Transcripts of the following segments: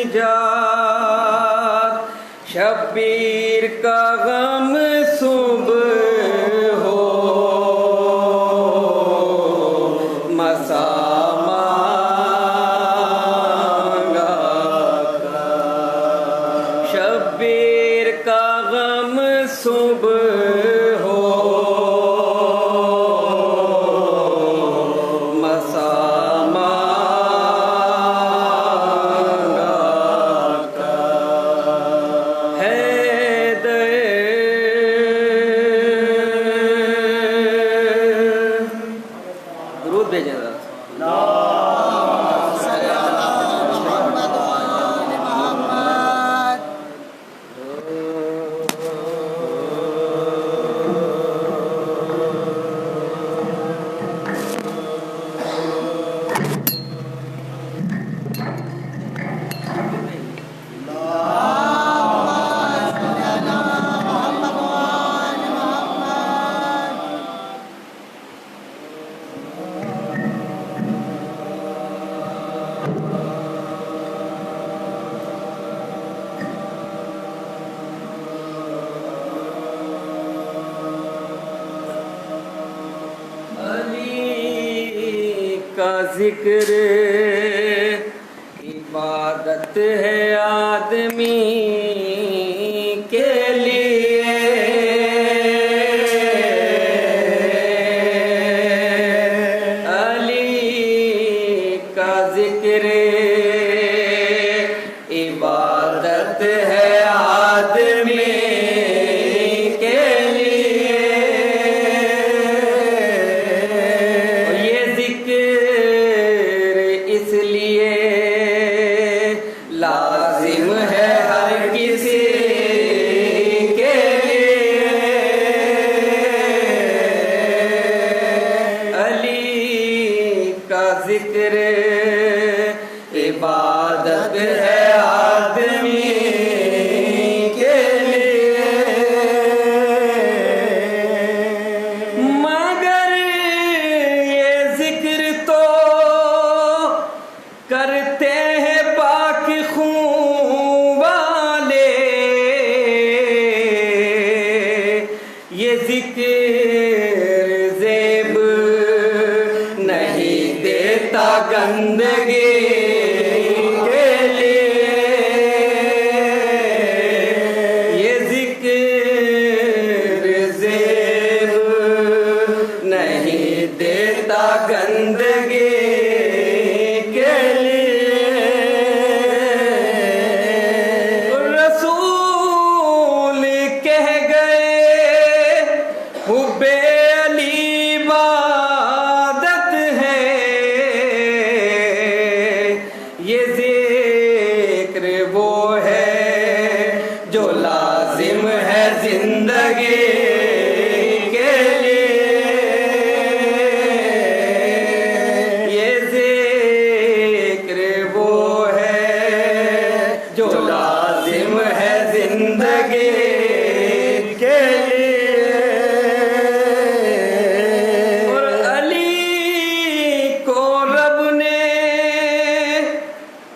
نجات شبیر کا غم صبح ہو مسا مانگا شبیر کا غم صبح ہو مسا درود بھیجیں ذرا کا ذکر عبادت ہے آدمی کے لیے علی کا ذکر عبادت ہے آدمی لازم ہے ہر کسی کے لیے علی کا ذکر عبادت ہے آدمی کے لیے مگر یہ ذکر تو کرتے ہیں پاک خون والے یہ ذکر زیب نہیں دیتا گندگی کے لیے یہ ذکر زیب نہیں دیتا گندگی یہ ذکر وہ ہے جو لازم ہے زندگی کے لیے یہ ذکر وہ ہے جو لازم ہے زندگی کے لیے اور علی کو رب نے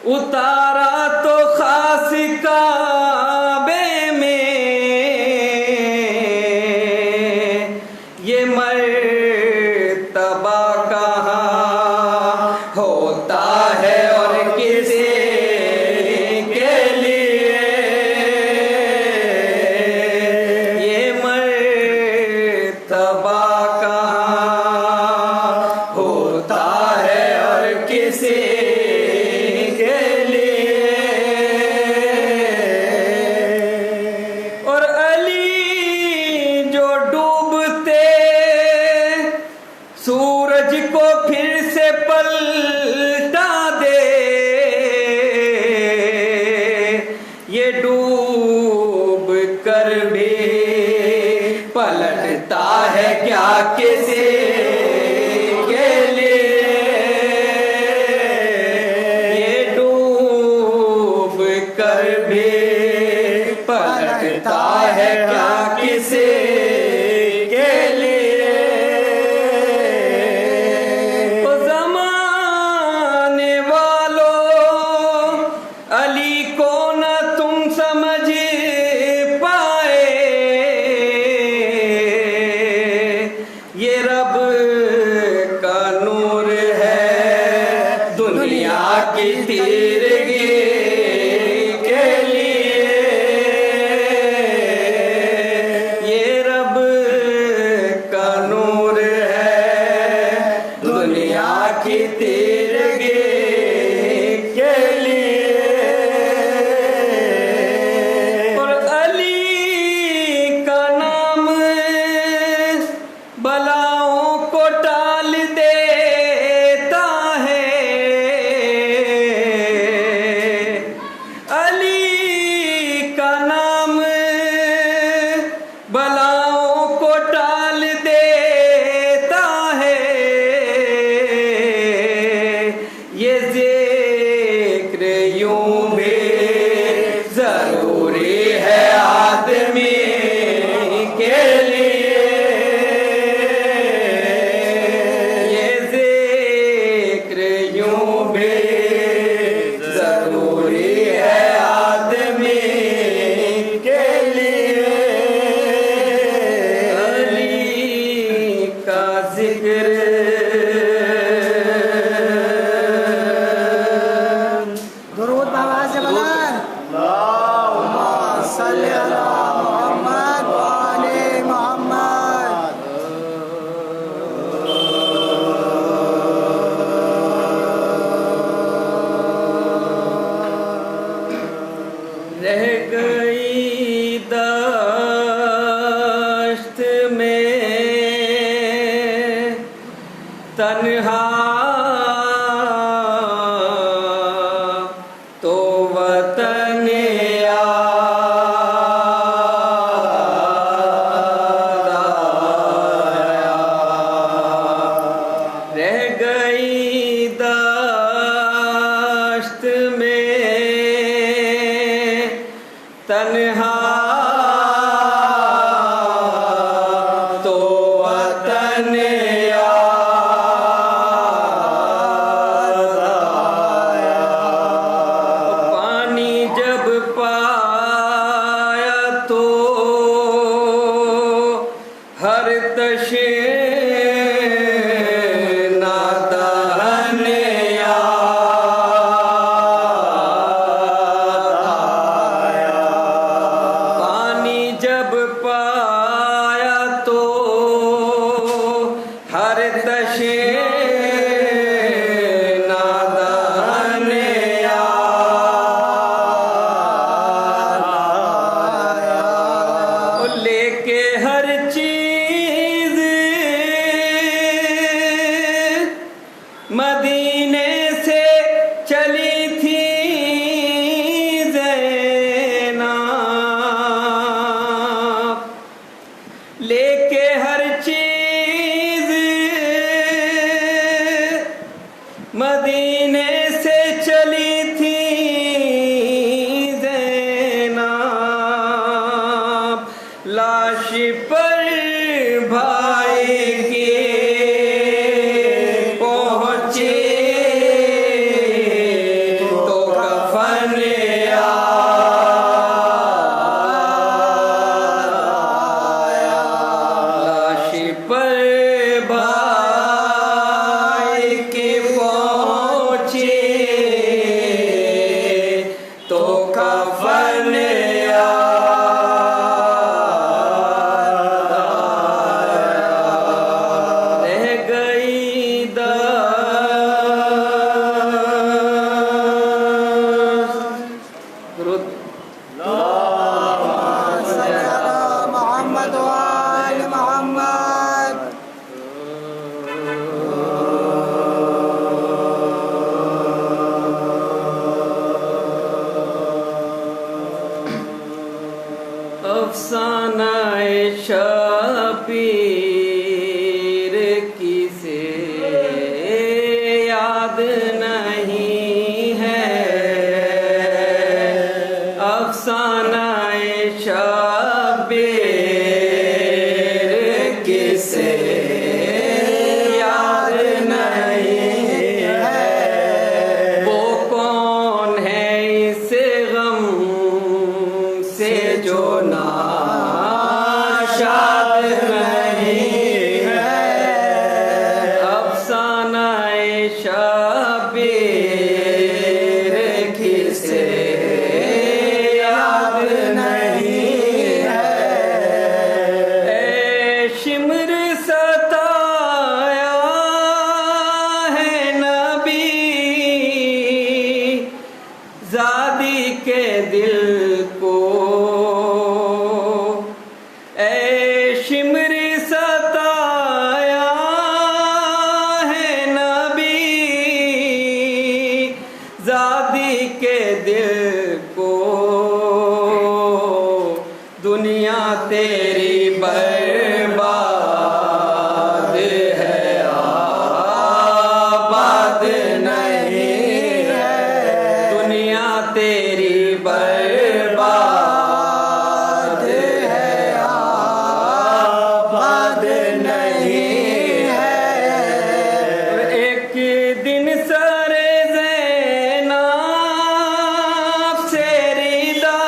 اتارا تو خاص کعبے میں یہ مرتبہ کہاں ہوتا ہے اور کسی کے لیے یہ مرتبہ کہاں ہوتا ہے اور کسی سورج کو پھر سے پلٹا دے یہ ڈوب کر بھی پلٹتا ہے کیا کسی کے لیے یہ ڈوب کر بھی پلٹتا ہے کیا کسی کے لیے علی تیرگی کے لیے یہ رب کا نور ہے دنیا کی تیرگی کے لیے اور علی کا نام بلاؤں کو ٹال دیتا ہے علی کا نام بلاؤں کو ٹال دیتا ہے یہ ذکر یوں بھی ضروری ہے آدمی کے لیے یہ ذکر یوں بھی ضروری ہے آدمی کے لیے علی کا ذکر درود بآواز بلند اللهم صل علی محمد و آل محمد رہ گئی دشت میں تنہا تو وطن یاد آیا رہ گئی دشت میں تنہا تو وطن یاد آیا پانی جب پایا تو ہر تشنہ دہن پانی جب پایا تو ہر تشنہ دہن آیا لے کے ہر چیز مدینے سے چلی تھی زینب لے کے ہر چیز مدینے سے چلی تھی زینب لاش پر بھائی کی پہنچی تو کفن آیا لاش پر بھائی کی پہنچی تو کفن رہ گئی درود صل علی محمد و آل محمد افسانہ شبیر کسے یاد نہیں ہے افسانہ شبیر کسے یاد نہیں ہے وہ کون ہے اس غم سے جو ناشاد نہیں زادی کے دل کو اے شمر ستایا ہے نبی، زادی کے دل کو دنیا تیری برباد ہے، آباد نہیں ہے، دنیا تیری برباد ہے، آباد نہیں ہے۔ ایک دن سر زینب سے ردا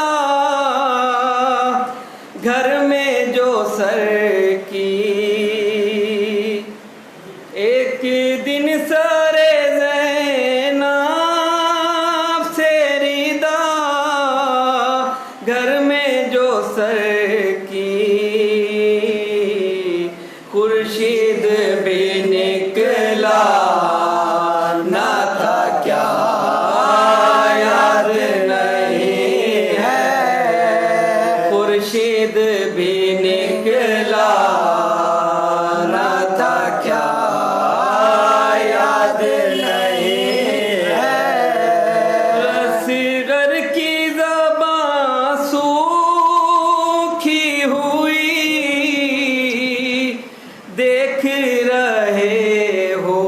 گھر میں جو سر کی، ایک دن سر زینب سے ردا گھر میں جو سر کی، خورشید بھی نکلا نہ تھا کیا یاد نہیں ہے، خورشید بھی نکلا نہ تھا کیا یاد نہیں ہے۔ اصغر کی زبان سوکھی ہوئی دیکھ رہے ہو،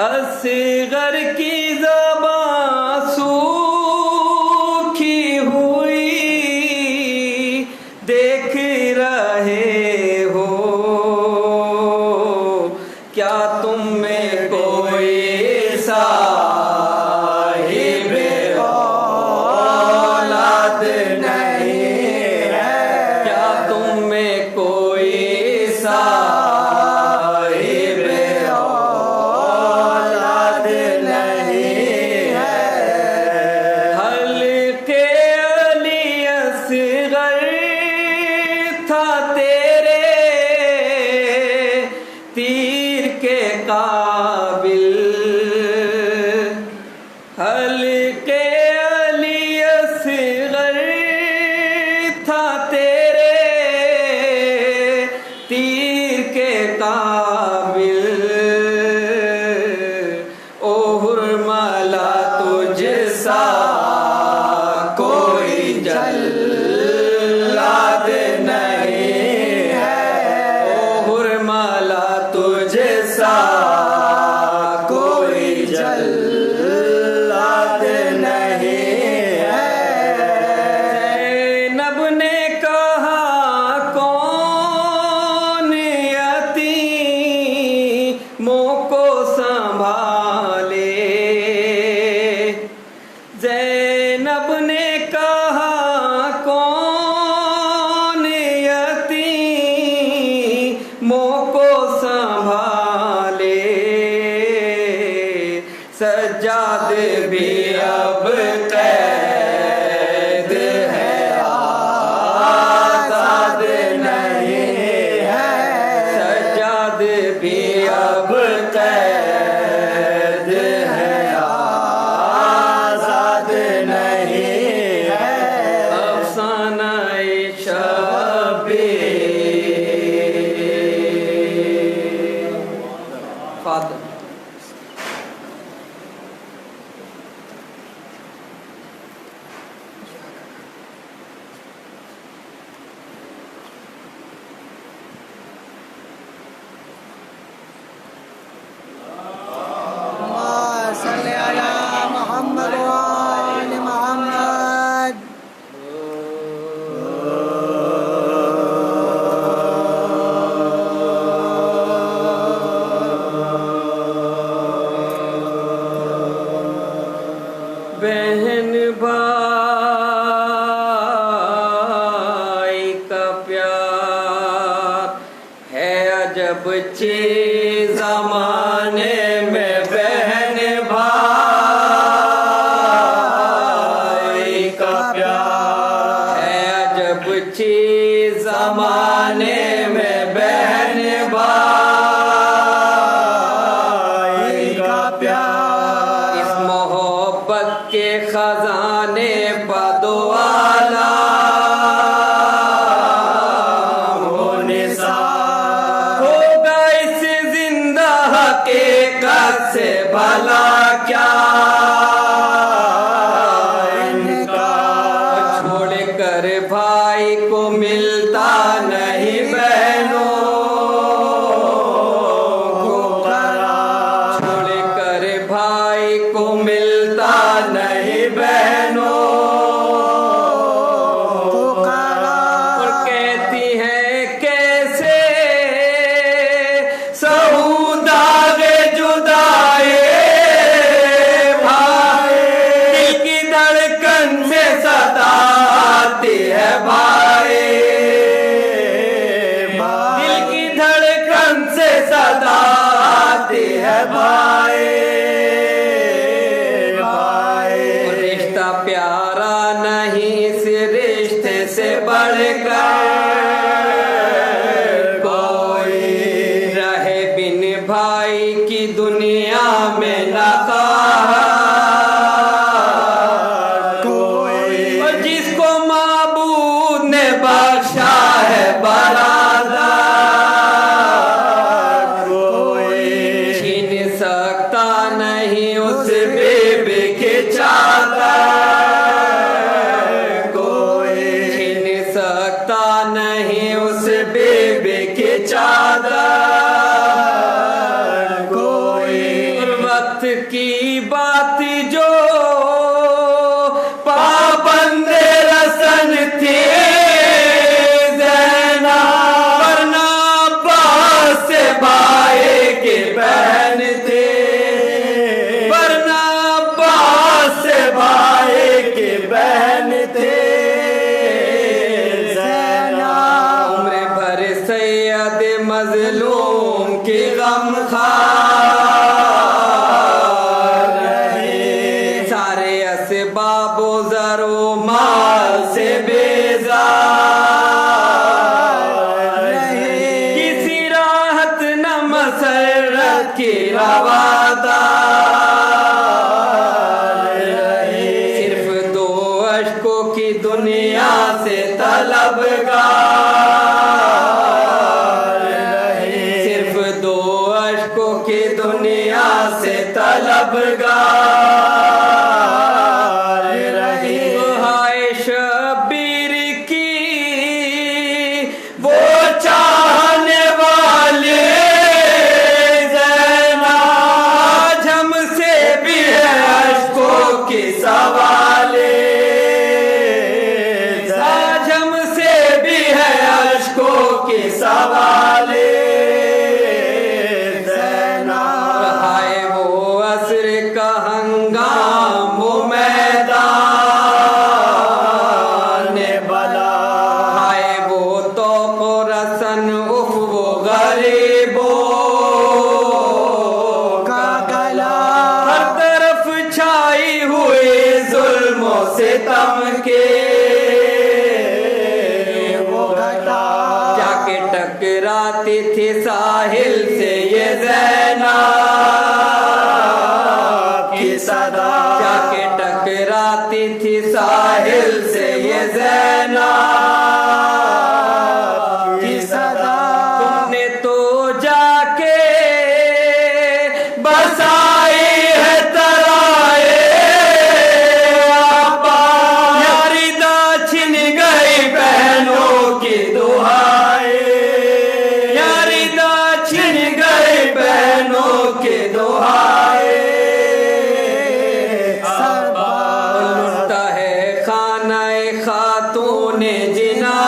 اصغر کی زبان سوکھی ہوئی دیکھ رہے ہو، کیا تم میں کوئی صاحب اولاد نہیں ہے، کیا تم میں کوئی صاحب اولاد نہیں ہے۔ حلقے علی اصغر تھا تیرے تیر کے قابل، حلقے علی اصغر تھا تیرے تیر کے قابل، او حرملا تجھ سا کوئی جلاد نہیں ہے، او حرملا تجھ سا کوئی جلاد نہیں ہے۔ زینب نے کہا کون یتیموں کو سنبھالے، زینب نے کہا کون یتیموں کو سنبھالے، سجاد بھی اب قید ہے، آزاد نہیں ہے، سجاد بھی اب قید ہے، آزاد نہیں ہے۔ افسانہ شبیر فاطمہ صلی علی محمد وآل محمد۔ بہن بھائی کا پیار ہے عجب چیز، زمانے میں بہن بھائی کا پیار ہے عجب چیز، زمانے میں بہن بھائی کا پیار، اس محبت حق کے خزانے بدوالا ہونے سا ہوگا اس زندہ حقیقت سے بھلا کیا بھائی کو ملتا نہیں بہنوں کو چھوڑ کر بھائی کو ملتا نہیں بہنوں اور کہتی ہیں کیسے سہو داغ جدائی بھائی دل کی دھڑکن سے صدا ہے بھائی دل کی دھڑکن سے صدا آتی ہے بھائی رشتہ پیارا نہیں اس رشتے سے بڑھ کر کوئی رہے بن بھائی کی دنیا میں نہ بخشا ہے برادر کوئی چھین سکتا نہیں اس بیبی کی چادر کوئی چھین سکتا نہیں اس بیبی کی چادر کوئی وقت کی بات جو پابند رسن تھی بھائی کے بہن تھے ورنہ عباس سے بھائی کے بہن تھے عمر بھر سید مظلوم کی غم خار رہے سارے اسباب و زر و مال سے بیزار کی روادار رہے صرف دو اشکوں کی دنیا سے طلبگار رہے صرف دو اشکوں کی دنیا سے طلبگار رہے ہائے شبیر کی وہ چاہنے والے سوالے آج ہم سے بھی ہے اشکوں کے سوالے ہائے وہ عصر کا ہنگام وہ میدان بلا ہائے وہ توق و رسن اف وہ غریبوں کا گلا ہر طرف چھائی ہوئی ظلم و ستم کے وہ گھٹا جا کے ٹکراتی تھی ساحل سے یہ زینب کی صدا جا کے ٹکراتی تھی ساحل سے یہ زینب کی صدا تم نے تو جا کے بسائی ہے خاتون جنا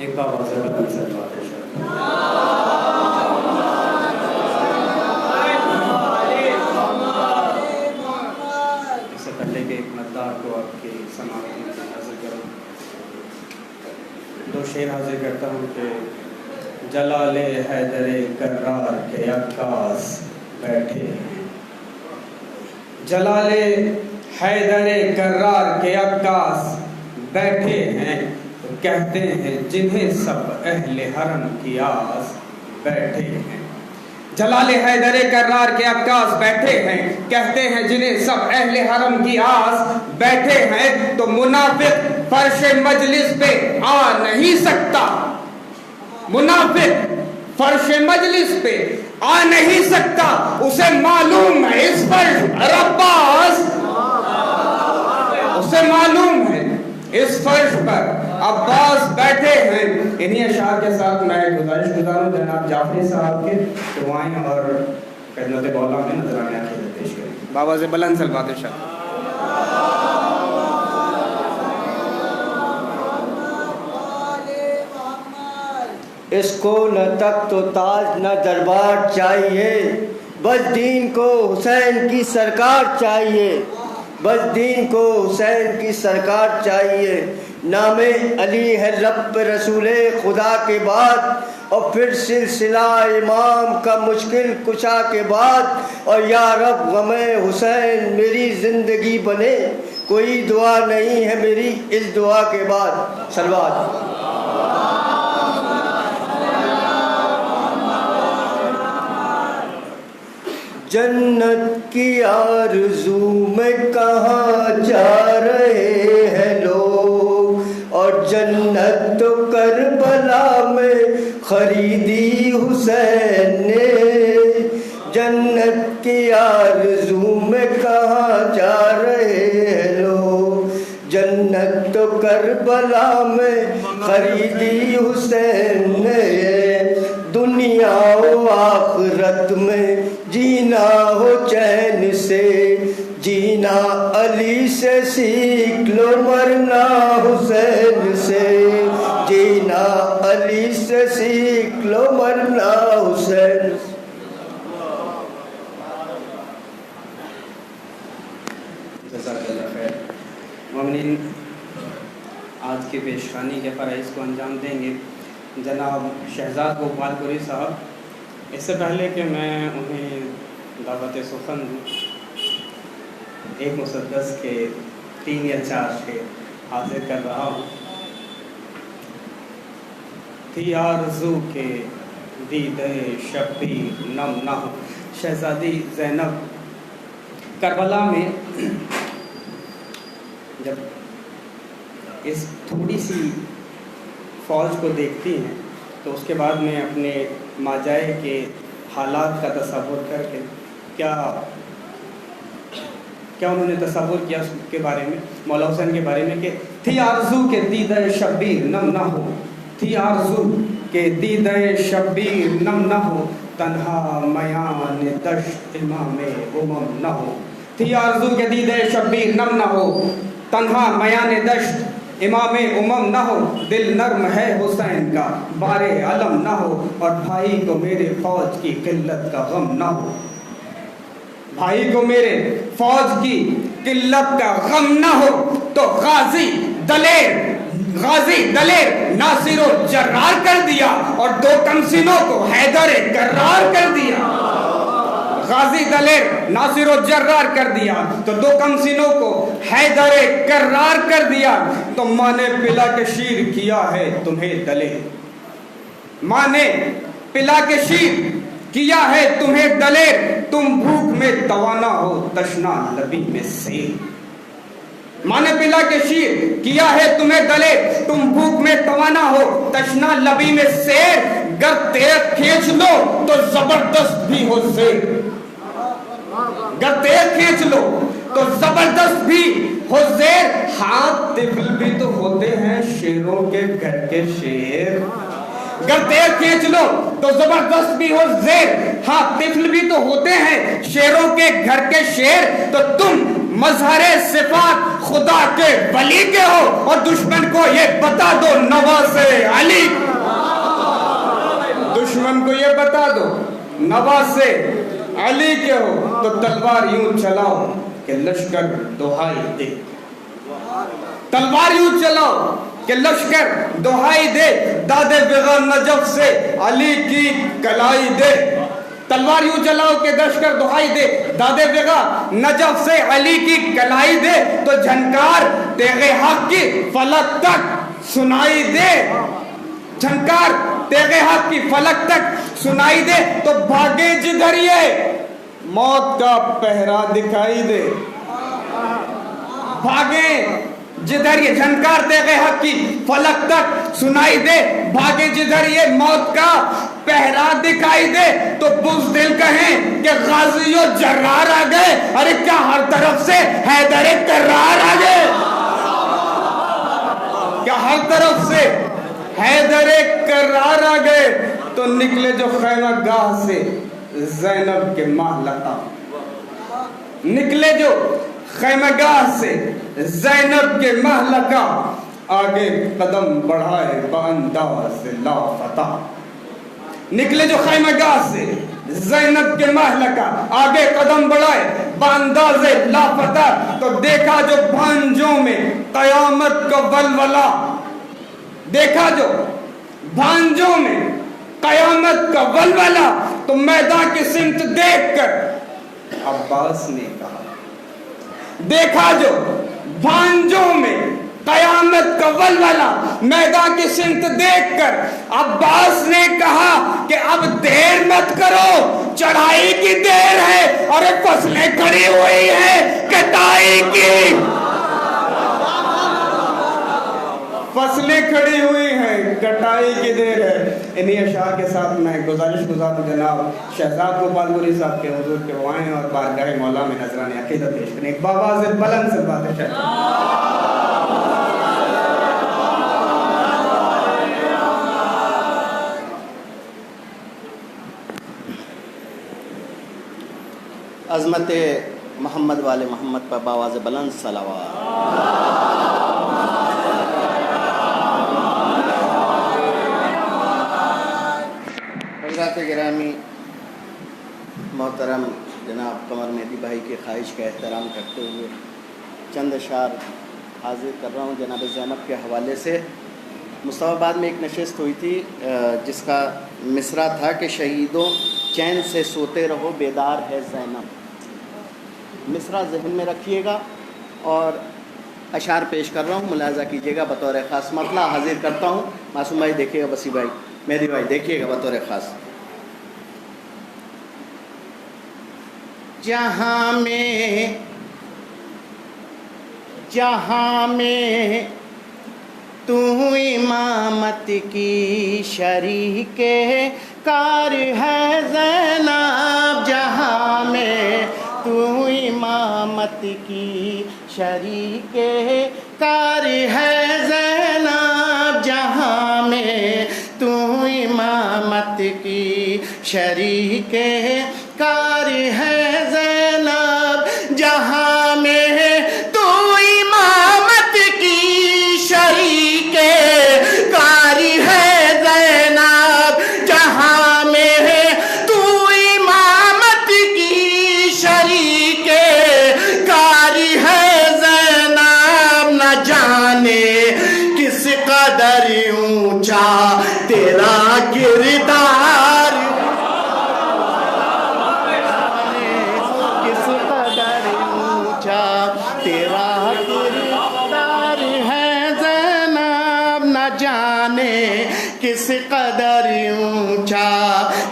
ایک بار واضح بلند سے بات ہے اس سے پہلے کہ ایک مددار کو آپ کی سماعت میں حاضر کروں، دو شعر حاضر کرتا ہوں کہ جلال حیدر کرار کے عکاس بیٹھے ہیں، جلال حیدر کرار کے عکاس بیٹھے ہیں، کہتے ہیں جنہیں سب اہل حرم کی آس بیٹھے ہیں، جلال حیدر کرار کے عکاس بیٹھے ہیں، کہتے ہیں جنہیں سب اہل حرم کی آس بیٹھے ہیں، تو منافق فرش مجلس پہ آ نہیں سکتا، منافق فرش مجلس پہ آ نہیں سکتا، اسے معلوم ہے اس فرش عباس، اسے معلوم ہے اس فرش پر عباس بیٹھے ہیں۔ انہی اشعار کے ساتھ میں گزارش گزاروں جناب جعفری صاحب کے دعائیں اور خدمت مولا میں نظرانے آخر پیش کریں۔ بابا سے بلند سلوات شاہ۔ اس کو نہ تخت و تاج نہ دربار چاہیے، بس دین کو حسین کی سرکار چاہیے، بس دین کو حسین کی سرکار چاہیے، نام علی ہے لب پہ رسول خدا کے بعد، اور پھر سلسلہ امام کا مشکل کشا کے بعد، اور یا رب غم حسین میری زندگی بنے، کوئی دعا نہیں ہے میری اس دعا کے بعد۔ صلوات۔ جنت کی آرزو میں کہاں جا رہے ہیں لوگ، اور جنت تو کربلا میں خریدی حسین نے، جنت کی آرزو میں کہاں جا رہے ہیں لوگ، جنت تو کربلا میں خریدی حسین نے، دنیا و آخرت میں جینا ہو چین سے، جینا علی سے سیکھ لو مرنا حسین سے، جینا علی سے سیکھ لو مرنا حسین سے۔ جزاک اللہ خیر۔ مومنین، آج کی پیشخوانی کے فرائض کو انجام دیں گے جناب شہزاد گوپال پوری صاحب۔ اس سے پہلے کہ میں انہیں دعوت سخن دوں، ایک مسدس کے 3 یا 4 شعر حاضر کر رہا ہوں۔ تھی آرزو کے دیدے شبیر نم نہ ہو، شہزادی زینب کربلا میں جب اس تھوڑی سی فوج کو دیکھتی ہیں تو اس کے بعد میں اپنے ماجائے کے حالات کا تصور کر کے کیا انہوں نے تصور کیا اس کے بارے میں، مولا حسین کے بارے میں، کہ تھی آرزو کے دیدہ شبیر نم نہ ہو، تھی آرزو کے دیدہ شبیر نم نہ ہو، تنہا میان دشت امام امم نہ ہو، تھی آرزو کے دیدہ شبیر نم نہ ہو، تنہا میان دشت امام امم نہ ہو، دل نرم ہے حسین کا بار علم نہ ہو، اور بھائی کو میرے فوج کی قلت کا غم نہ ہو، بھائی کو میرے فوج کی قلت کا غم نہ ہو، تو غازی دلیر ناصر و جرار کر دیا، اور 2 کمسنوں کو حیدر کرار کر دیا، غازی دلیر ناصر و جرار کر دیا تو 2 کمسنوں کو حیدر کرار کر دیا، تو ماں نے پلا کے شیر کیا ہے تمہیں دلیر، ماں نے پلا کے شیر کیا ہے تمہیں دلیر، تم بھوک میں توانا ہو تشنا لبی میں سیر، ماں نے پلا کے شیر کیا ہے تمہیں دلیر، تم بھوک میں توانا ہو تشنا لبی میں سیر، گر تیر کھینچ لو تو زبردست بھی ہو زیر، گر تیر کھینچ لو تو زبردست بھی ہو زیر، ہاتھ طفل بھی تو ہوتے ہیں شیروں کے گھر کے شیر، گر تیر کھینچ لو تو زبردست بھی ہو زیر، ہاں طفل بھی تو ہوتے ہیں شیروں کے گھر کے شیر، تو تم مظہر صفات خدا کے ولی کے ہو، اور دشمن کو یہ بتا دو نواز علی، دشمن کو یہ بتا دو نواز علی کے ہو، تو تلوار یوں چلاؤ کہ لشکر دہائی دے، تلوار یوں چلاؤ کہ لشکر دہائی دے، داد بغا نجف سے علی کی کلائی دے، تلوار یوں چلاؤ کہ لشکر دہائی دے، داد بغا نجف سے علی کی کلائی دے، تو جھنکار تیغ حق کی فلک تک سنائی دے، جھنکار تیغ حق کی فلک تک سنائی دے، تو بھاگے جدھر یہ موت کا پہرا دکھائی دے، بھاگے جدھر یہ جھنکار تیغ حق کی فلک تک سنائی دے، بھاگے جدھر یہ موت کا پہرا دکھائی دے، تو بزدل کہیں کہ غازی و جرار آ گئے، ارے کیا ہر طرف سے حیدر کرار آ گئے، کیا ہر طرف سے حیدر کرار آ گئے، تو نکلے جو خیمہ گاہ سے زینب کے محلقہ، نکلے جو خیمہ گاہ سے زینب کے محلقہ، آگے قدم بڑھائے بانداز لافتہ، نکلے جو خیمہ گاہ سے زینب کے محلقہ، آگے قدم بڑھائے بانداز لافتہ، تو دیکھا جو بھانجوں میں قیامت کا ولولہ، دیکھا جو بھانجوں میں قیامت کا ولولہ، تو میدان کی سمت دیکھ کر عباس نے کہا، دیکھا جو بھانجوں میں قیامت کا ولولہ، میدان کی سمت دیکھ کر عباس نے کہا کہ اب دیر مت کرو، چڑھائی کی دیر ہے، اور فصلیں کھڑی ہوئی ہیں کٹائی کی، فصلیں کھڑی ہوئی ہیں کٹائی کی دیر ہے۔ انہی اشعار کے ساتھ میں گزارش گزار جناب شہزاد گوپال پوری صاحب کے حضور کے وائیں اور بارگاہ مولا میں نذرانِ عقیدت پیش کریں، ایک بآواز بلند سے بات ہے۔ عظمت محمد والے محمد پر بآواز بلند صلوات۔ حضرات گرامی، محترم جناب قمر مہدی بھائی کی خواہش کا احترام کرتے ہوئے چند اشعار حاضر کر رہا ہوں جناب زینب کے حوالے سے۔ مصطفی آباد میں ایک نشست ہوئی تھی جس کا مصرع تھا کہ شہیدوں چین سے سوتے رہو بیدار ہے زینب، مصرع ذہن میں رکھیے گا، اور اشعار پیش کر رہا ہوں، ملاحظہ کیجیے گا بطور خاص۔ مطلع حاضر کرتا ہوں، معصوم بھائی دیکھیے گا، وسیع بھائی، مہدی بھائی دیکھیے گا بطور خاص۔ جہاں میں تو امامت کی شریک کار ہے زینب، جہاں میں تو امامت کی شریک کار ہے زینب، جہاں میں تو امامت کی شریک کار ہے زینب، جہاں میں تو امامت کی شریک کار ہے زینب، جہاں میں تو امامت کی شریک کار ہے زینب، نہ جانے کس قدر اونچا تیرا کردار، کس قدر اونچا تیرا کردار ہے زینب، نہ جانے کس قدر اونچا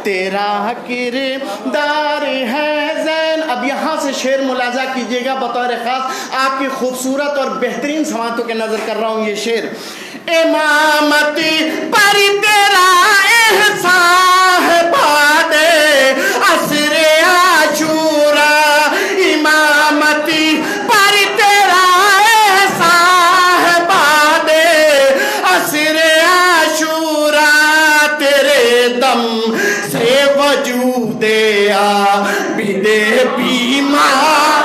تیرا کردار ہے زین۔ اب یہاں سے شعر ملاحظہ کیجیے گا بطور خاص، آپ کی خوبصورت اور بہترین سماعتوں کے نظر کر رہا ہوں یہ شعر۔ امامتی پر تیرا احسان ہے بعد عصر عاشورا، امامتی پر تیرا احسان ہے بعد عصر عاشورا، تیرے دم سے وجود عابد بیمار،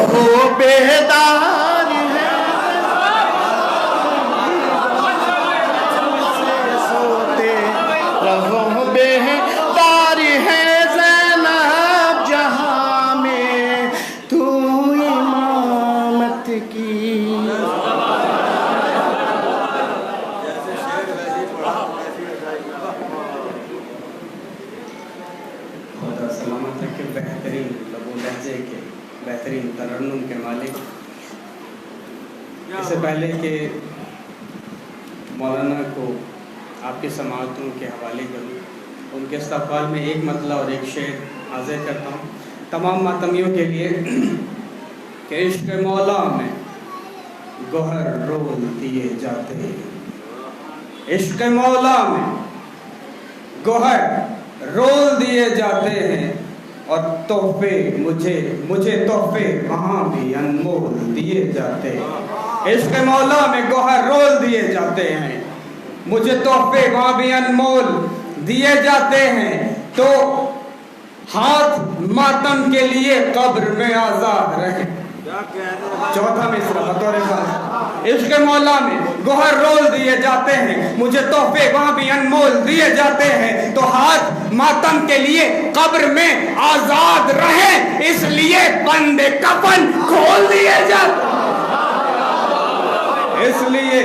رہو بیدار ہے سوتے رہو بیدار ہے زینب جہاں میں تو امامت کی خدا سلامت رکھے بہترین لب و لہجے کے بہترین ترنم کے مالک. اس سے پہلے کہ مولانا کو آپ کی سماعتوں کے حوالے کروں ان کے استقبال میں ایک مطلع اور ایک شعر حاضر کرتا ہوں تمام ماتمیوں کے لیے کہ عشق مولا میں گوہر رول دیے جاتے ہیں. عشق مولا میں گوہر رول دیے جاتے ہیں اور تحفے مجھے تحفے وہاں بھی انمول دیے جاتے ہیں. عشق مولا میں گوہر رول دیے جاتے ہیں مجھے تحفے وہاں بھی انمول دیے جاتے ہیں تو ہاتھ ماتم کے لیے قبر میں آزاد رہے. چوتھا مصرع بطور خاص. عشق مولا میں گوہر رول دیے جاتے ہیں مجھے تحفے وہاں بھی انمول دیے جاتے ہیں تو ہاتھ ماتم کے لیے قبر میں آزاد رہے اس لیے بند کفن کھول دیے جاتے اس لیے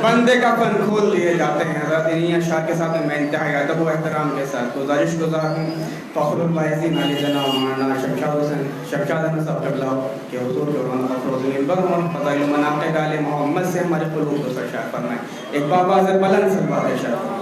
بندے کا فن کھول دیے جاتے ہیں. حضرات انہی اشعار کے ساتھ میں انتہائی ادب و احترام کے ساتھ گزارش گزار ہوں فخر الباعثین علی جناب مولانا شمشاد احمد صاحب قبلہ کے حضور کے عنوان فخر المنبر اور فضائل و مناقب آل محمد سے ہمارے قلوب کو سرشار فرمائیں. ایک بابا سے بلند سلوات ارشاد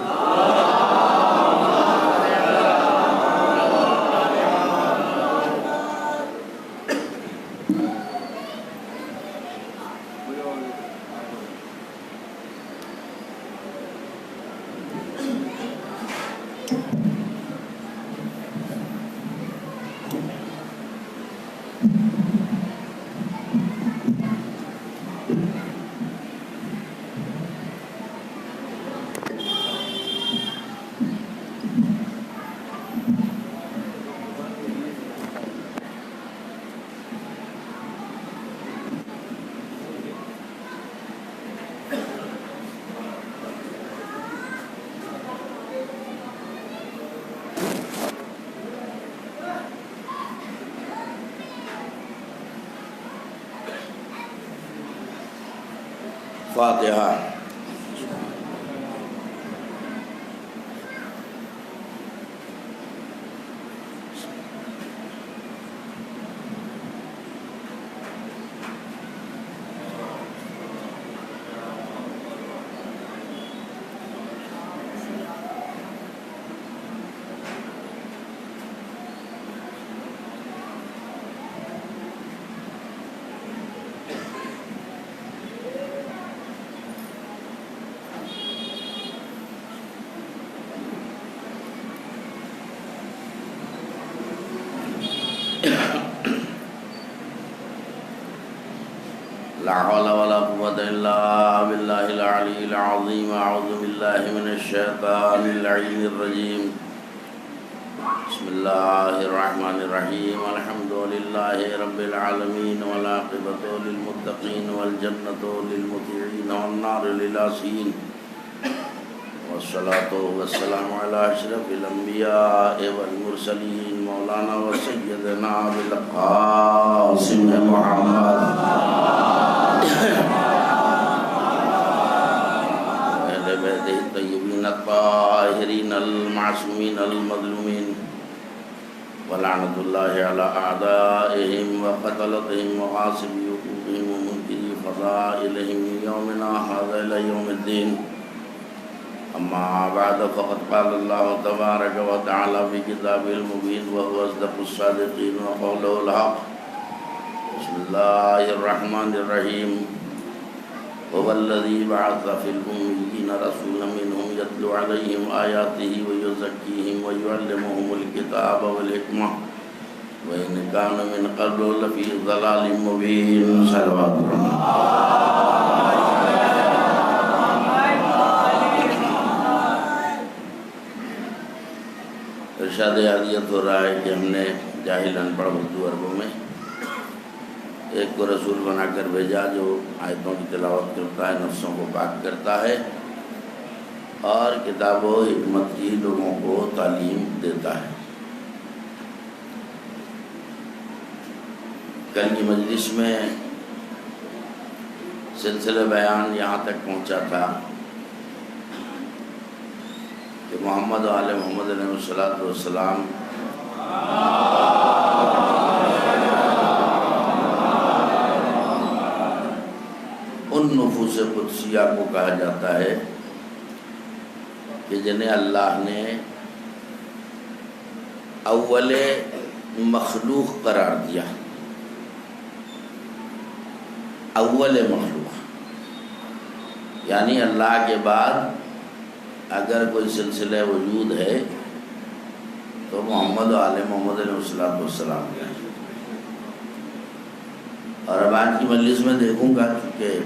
فاتحہ. لا حول ولا قوة إلا بالله العلي العظيم. أعوذ بالله من الشيطان اللعين الرجيم. بسم الله الرحمن الرحيم. الحمد لله رب العالمين والعاقبة للمتقين والجنة للمطيعين والنار للعاصين والصلاة والسلام على أشرف الأنبياء والمرسلين مولانا وسيدنا بالقاسم محمد اہل بیت الطیبین الطاہرین المعصومین المظلومین ولعنت اللہ علی اعدائهم وقتلتهم وغاصب حقوقهم ومنکری فضائلهم یومنا هذا الى یوم الدین. اما بعد فقد قال الله تبارك وتعالى في كتابه المبين وهو اصدق الصادقين وقوله الحق. بسم الله الرحمن الرحيم. هو الذي بعث في الأميين رسولا منهم يتلو عليهم آياته ويزكيهم ويعلمهم الكتاب والحكمة وإن كان من قبل لفي ضلال مبين. صلوات الله. ارشاد عادیت ہو رہا ہے کہ ہم نے جاہل ان پڑھ اردو عربوں میں ایک کو رسول بنا کر بھیجا جو آیتوں کی تلاوت کرتا ہے، نفسوں کو پاک کرتا ہے اور کتاب و حکمت کی لوگوں کو تعلیم دیتا ہے۔ کل کی مجلس میں سلسلہ بیان یہاں تک پہنچا تھا کہ محمد و آل محمد علیہ السلام ان نفوس قدسیہ کو کہا جاتا ہے کہ جنہیں اللہ نے اول مخلوق قرار دیا، اول مخلوق، یعنی اللہ کے بعد اگر کوئی سلسلہ وجود ہے تو محمد و آل محمد علیہ السلام کا ہے۔ اور اب آج کی مجلس میں دیکھوں گا، چونکہ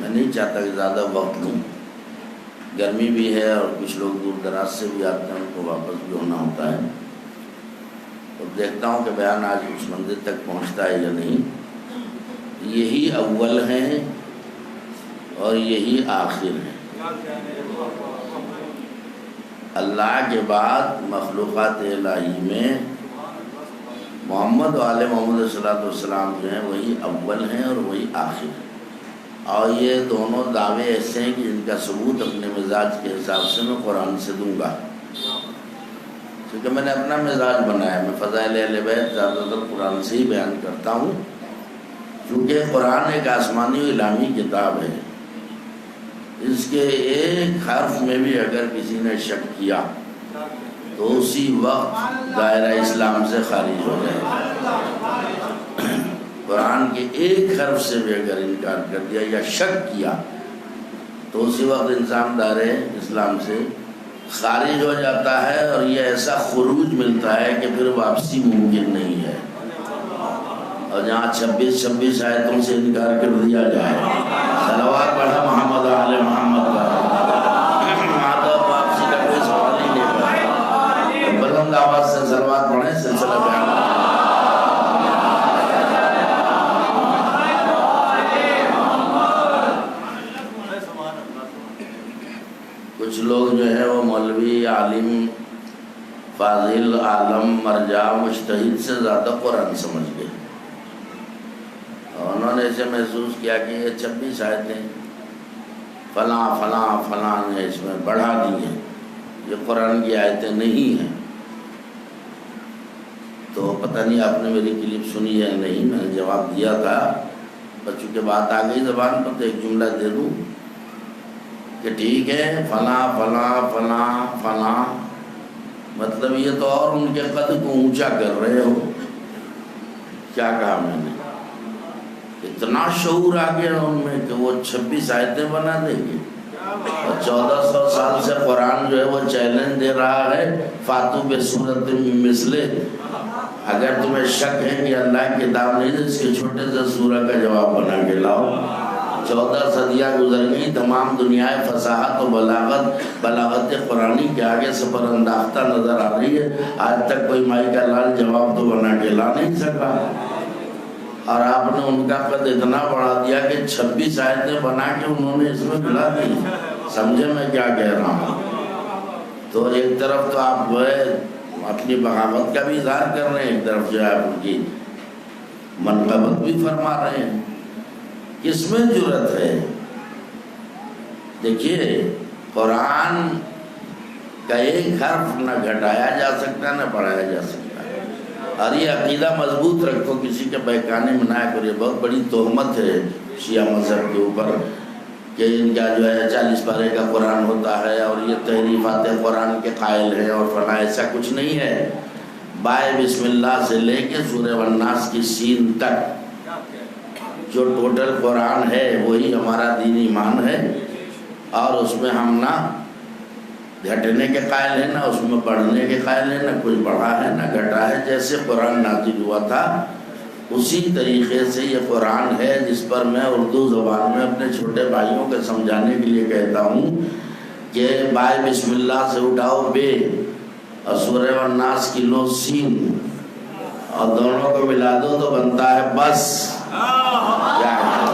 میں نہیں چاہتا کہ زیادہ وقت لوں، گرمی بھی ہے اور کچھ لوگ دور دراز سے بھی آتے ہیں، ان کو واپس بھی ہونا ہوتا ہے، تو دیکھتا ہوں کہ بیان آج اس منزل تک پہنچتا ہے یا نہیں۔ یہی اول ہیں اور یہی آخر ہیں۔ اللہ کے بعد مخلوقات الہی میں محمد و آل محمد صلی اللہ علیہ وسلم جو ہیں وہی اول ہیں اور وہی آخر ہیں، اور یہ دونوں دعوے ایسے ہیں کہ ان کا ثبوت اپنے مزاج کے حساب سے میں قرآن سے دوں گا، کیونکہ میں نے اپنا مزاج بنایا، میں فضائل اہل بیت زیادہ تر قرآن سے ہی بیان کرتا ہوں، کیونکہ قرآن ایک آسمانی و الہامی کتاب ہے، اس کے ایک حرف میں بھی اگر کسی نے شک کیا تو اسی وقت دائرہ اسلام سے خارج ہو جائے گا۔ قرآن کے ایک حرف سے بھی اگر انکار کر دیا یا شک کیا تو اسی وقت انسان دائرہ اسلام سے خارج ہو جاتا ہے، اور یہ ایسا خروج ملتا ہے کہ پھر واپسی ممکن نہیں ہے۔ اور جہاں 26 آیتوں سے انکار کر دیا جائے، صلوات پڑھا محمد آل محمد کا، وہاں تو واپسی کا کوئی سوال ہی نہیں پڑا۔ بلند آواز سے صلوات پڑھیں، سلسلہ بیان۔ کچھ لوگ جو ہے وہ مولوی، عالم، فاضل، عالم، مرجع، مجتہد سے زیادہ قرآن سمجھ گئے، اور انہوں نے اسے محسوس کیا کہ یہ 26 آیتیں فلاں فلاں فلاں نے اس میں بڑھا دی ہیں، یہ قرآن کی آیتیں نہیں ہیں۔ تو پتہ نہیں آپ نے میری کلپ سنی ہے نہیں، میں نے جواب دیا تھا، پر چونکہ بات آ گئی زبان پر تو ایک جملہ دے دوں کہ ٹھیک ہے فلاں فلاں فلاں فلاں، مطلب یہ تو اور ان کے قد کو اونچا کر رہے ہو۔ کیا کہا میں نے؟ اتنا شعور آ گیا ان میں کہ وہ 26 آیتیں بنا دیں گے، اور 1400 سال سے قرآن جو ہے وہ چیلنج دے رہا ہے، فاتو بسورۃ من مثلہ، اگر تمہیں شک ہے کہ اللہ کی کتاب نہیں تو اس کے چھوٹے سے سورہ کا جواب بنا کے لاؤ۔ 14 صدیاں گزر گئی، تمام دنیا فصاحت و بلاغت قرآنی کے آگے سے پر انداختہ نظر آ رہی ہے، آج تک کوئی مائی کا لال جواب تو بنا کے لا نہیں سکا، اور آپ نے ان کا قد اتنا بڑھا دیا کہ 26 آیتیں بنا کے انہوں نے اس میں ملا دی۔ سمجھے میں کیا کہہ رہا ہوں؟ تو ایک طرف تو آپ جو ہے اپنی بغاوت کا بھی اظہار کر رہے ہیں، ایک طرف جو ہے آپ ان کی منقبت بھی فرما رہے ہیں، کس میں جرت ہے؟ دیکھیے قرآن کا ایک حرف نہ گھٹایا جا سکتا نہ بڑھایا جا سکتا، اور یہ عقیدہ مضبوط رکھو، کسی کے بہکانے میں نہ کرو۔ یہ بہت بڑی تہمت ہے شیعہ مذہب کے اوپر کہ ان کا جو ہے 40 پارے کا قرآن ہوتا ہے اور یہ تحریفات قرآن کے قائل ہیں اور فلاں، ایسا کچھ نہیں ہے۔ بائے بسم اللہ سے لے کے سورہ والناس کی سین تک جو ٹوٹل قرآن ہے وہی ہمارا دین ایمان ہے، اور اس میں ہم نہ گھٹنے کے قائل ہیں، نہ اس میں بڑھنے کے قائل ہیں، نہ کچھ بڑھا ہے نہ گھٹا ہے۔ جیسے قرآن نازل ہوا تھا اسی طریقے سے یہ قرآن ہے، جس پر میں اردو زبان میں اپنے چھوٹے بھائیوں کو سمجھانے کے لیے کہتا ہوں کہ بائے بسم اللہ سے اٹھاؤ بے، اور سورہ والناس کی لو سین، اور دونوں کو ملا دو تو بنتا ہے بس۔ کیا ہے؟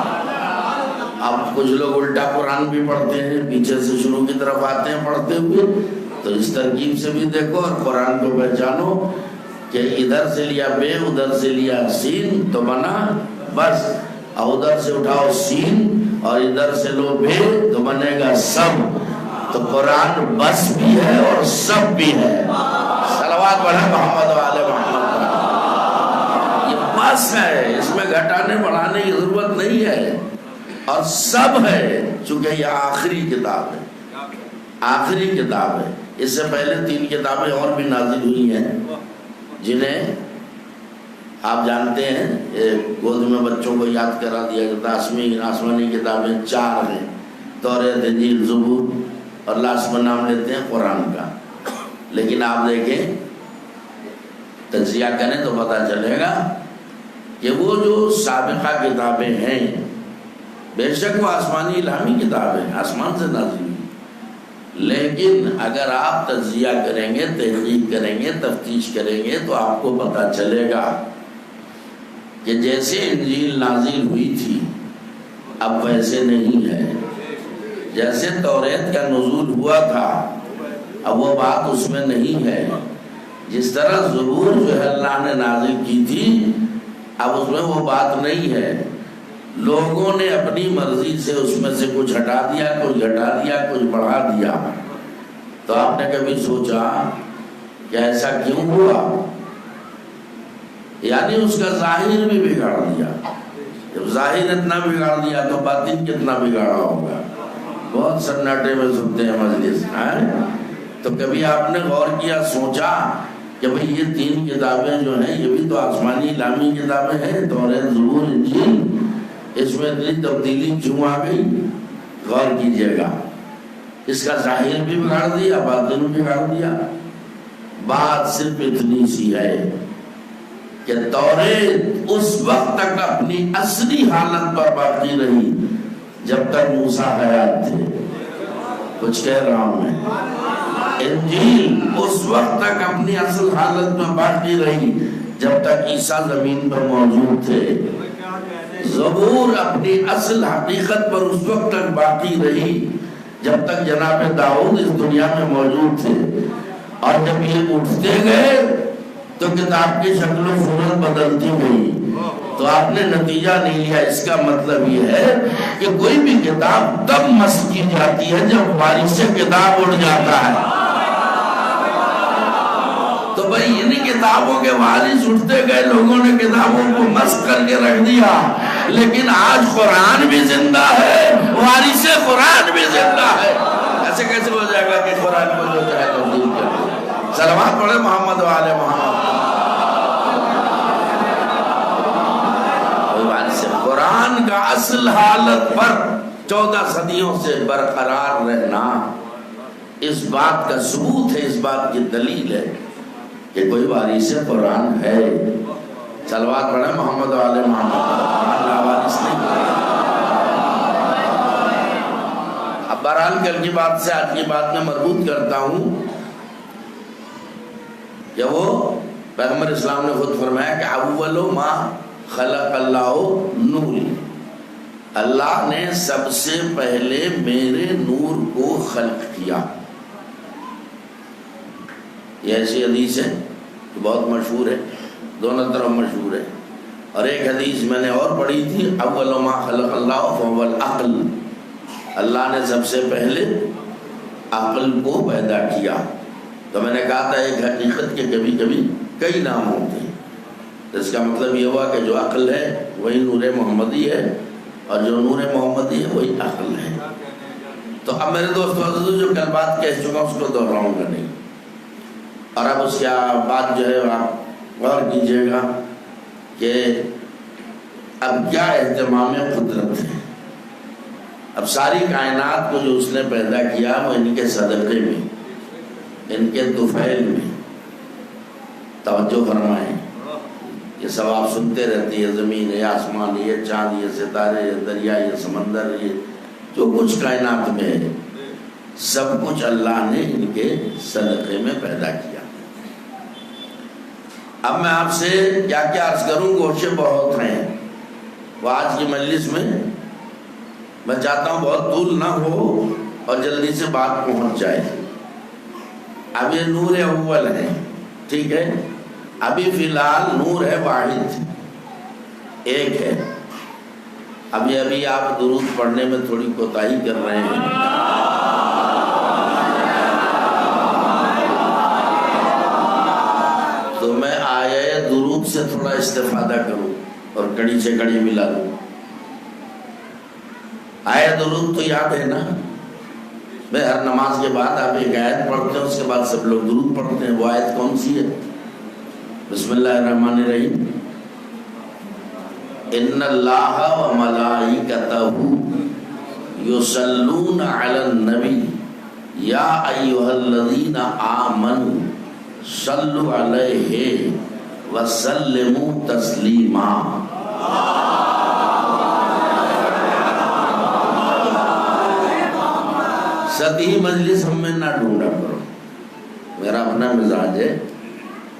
اب کچھ لوگ الٹا قرآن بھی پڑھتے ہیں، پیچھے سے شروع کی طرف آتے ہیں پڑھتے ہوئے، تو اس ترکیب سے بھی دیکھو اور قرآن کو پہچانو کہ ادھر سے لیا بے، ادھر سے لیا سین تو بنا بس، اور ادھر سے اٹھاؤ سین اور ادھر سے لو بے تو بنے گا سب. تو قرآن بس بھی ہے اور سب بھی ہے. صلوات پڑھیں محمد والے محمد. یہ بس ہے، اس میں گھٹانے بڑھانے کی ضرورت نہیں ہے، اور سب ہے چونکہ یہ آخری کتاب ہے. آخری کتاب ہے. اس سے پہلے 3 کتابیں اور بھی نازل ہوئی ہیں جنہیں آپ جانتے ہیں، گود میں بچوں کو یاد کرا دیا جاتا. آسمانی کتابیں 4 ہیں، توریت، انجیل، زبور، اور لاسٹ میں نام لیتے ہیں قرآن کا. لیکن آپ دیکھیں تجزیہ کریں تو پتہ چلے گا کہ وہ جو سابقہ کتابیں ہیں بے شک وہ آسمانی الہامی کتابیں آسمان سے نازل ہوئی، لیکن اگر آپ تجزیہ کریں گے، تحقیق کریں گے، تفتیش کریں گے تو آپ کو پتہ چلے گا کہ جیسے انجیل نازل ہوئی تھی اب ویسے نہیں ہے. جیسے توریت کا نزول ہوا تھا اب وہ بات اس میں نہیں ہے. جس طرح زبور جو ہے اللہ نے نازل کی تھی اب اس میں وہ بات نہیں ہے. لوگوں نے اپنی مرضی سے اس میں سے کچھ ہٹا دیا، کچھ گھٹا دیا، کچھ بڑھا دیا. تو آپ نے کبھی سوچا کہ ایسا کیوں ہوا؟ یعنی اس کا ظاہر بھی بگاڑ دیا. جب ظاہر اتنا بگاڑ دیا تو باطن کتنا بگاڑا ہوگا. بہت سناٹے میں سنتے ہیں مجلس. تو کبھی آپ نے غور کیا، سوچا کہ بھئی یہ 3 کتابیں جو ہیں یہ بھی تو آسمانی الہامی کتابیں ہیں، توریت، زبور، انجیل، اس میں اتنی تبدیلی کیوں آ گئی؟ غور کیجئے گا. اس کا ظاہر بھی بگاڑ دیا، باطن بھی بگاڑ دیا. بات صرف اتنی سی ہے کہ توریت اس وقت تک اپنی اصلی حالت پر باقی رہی جب تک موسیٰ حیات تھے. کچھ کہہ رہا ہوں میں. انجیل اس وقت تک اپنی اصل حالت میں باقی رہی جب تک عیسیٰ زمین پر موجود تھے. زبور اپنی اصل حقیقت پر اس وقت تک باقی رہی جب تک جناب داؤد اس دنیا میں موجود تھے. اور جب یہ اٹھتے گئے تو کتاب کی شکل و صورت بدلتی گئی. تو آپ نے نتیجہ نہیں لیا. اس کا مطلب یہ ہے کہ کوئی بھی کتاب تب مسح کی جاتی ہے جب وارث سے کتاب اڑ جاتا ہے. تو بھئی انہی کتابوں کے وارث اٹھتے گئے، لوگوں نے کتابوں کو مسح کر کے رکھ دیا. لیکن آج قرآن بھی زندہ ہے، وارث قرآن بھی زندہ ہے. ایسے کیسے ہو جائے گا کہ قرآن کو جو چاہے تبدیل کر دے؟ صلوات پڑھے محمد والے محمد. قرآن کا اصل حالت پر 14 صدیوں سے برقرار رہنا اس بات کا ثبوت ہے، اس بات کی دلیل ہے کہ کوئی وارث قرآن ہے. صلوات پڑھے محمد والے محمد. اللہ وارث نہیں. اب بہرحال کل کی بات سے آج کی بات میں مربوط کرتا ہوں کہ وہ پیغمبر اسلام نے خود فرمایا کہ اول ما خلق اللہ نوری، اللہ نے سب سے پہلے میرے نور کو خلق کیا. یہ ایسی حدیث ہے جو بہت مشہور ہے، دونوں طرف مشہور ہے. اور ایک حدیث میں نے اور پڑھی تھی، اول ما خلق اللہ فهو العقل، اللہ نے سب سے پہلے عقل کو پیدا کیا. تو میں نے کہا تھا ایک حقیقت کے کبھی کبھی کئی نام ہوتے ہیں. اس کا مطلب یہ ہوا کہ جو عقل ہے وہی نور محمدی ہے، اور جو نور محمدی ہے وہی عقل ہے. تو اب میرے دوستو جو کل بات کہہ چکا اس کو دہراؤں گا نہیں. اور اب اس کا بات جو ہے آپ غور کیجئے گا کہ اب کیا اہتمام قدرت ہے. اب ساری کائنات کو جو اس نے پیدا کیا وہ ان کے صدقے میں، ان کے طفیل میں. توجہ فرمائیں، یہ سب آپ سنتے رہتی ہے، زمین ہے، آسمان، یہ چاند، یہ ستارے، یہ دریا، یہ سمندر، یہ جو کچھ کائنات میں ہے سب کچھ اللہ نے ان کے صدقے میں پیدا کیا. اب میں آپ سے کیا کیا عرض کروں، گوشے بہت ہیں وہ آج کی مجلس میں میں چاہتا ہوں بہت طول نہ ہو اور جلدی سے بات پہنچ جائے. اب یہ نور اول ہے، ٹھیک ہے، ابھی فی الحال نور ہے واحد، ایک ہے. ابھی آپ درود پڑھنے میں تھوڑی کوتاہی کر رہے ہیں. تو میں آیے درود سے تھوڑا استفادہ کروں اور کڑی سے کڑی ملا لوں. آیے درود تو یاد ہے نا؟ میں ہر نماز کے بعد آپ ایک آیت پڑھتے ہیں، اس کے بعد سب لوگ درود پڑھتے ہیں. وہ آیت کون سی ہے؟ بسم اللہ الرحمن الرحیم. ان اللہ و ملائکتہ یصلون علی النبی یا ایھا الذین آمنوا صلوا علیہ وسلموا تسلیما. سطحی مجلس ہم میں نہ ڈھونڈا کرو. میرا اپنا مزاج ہے،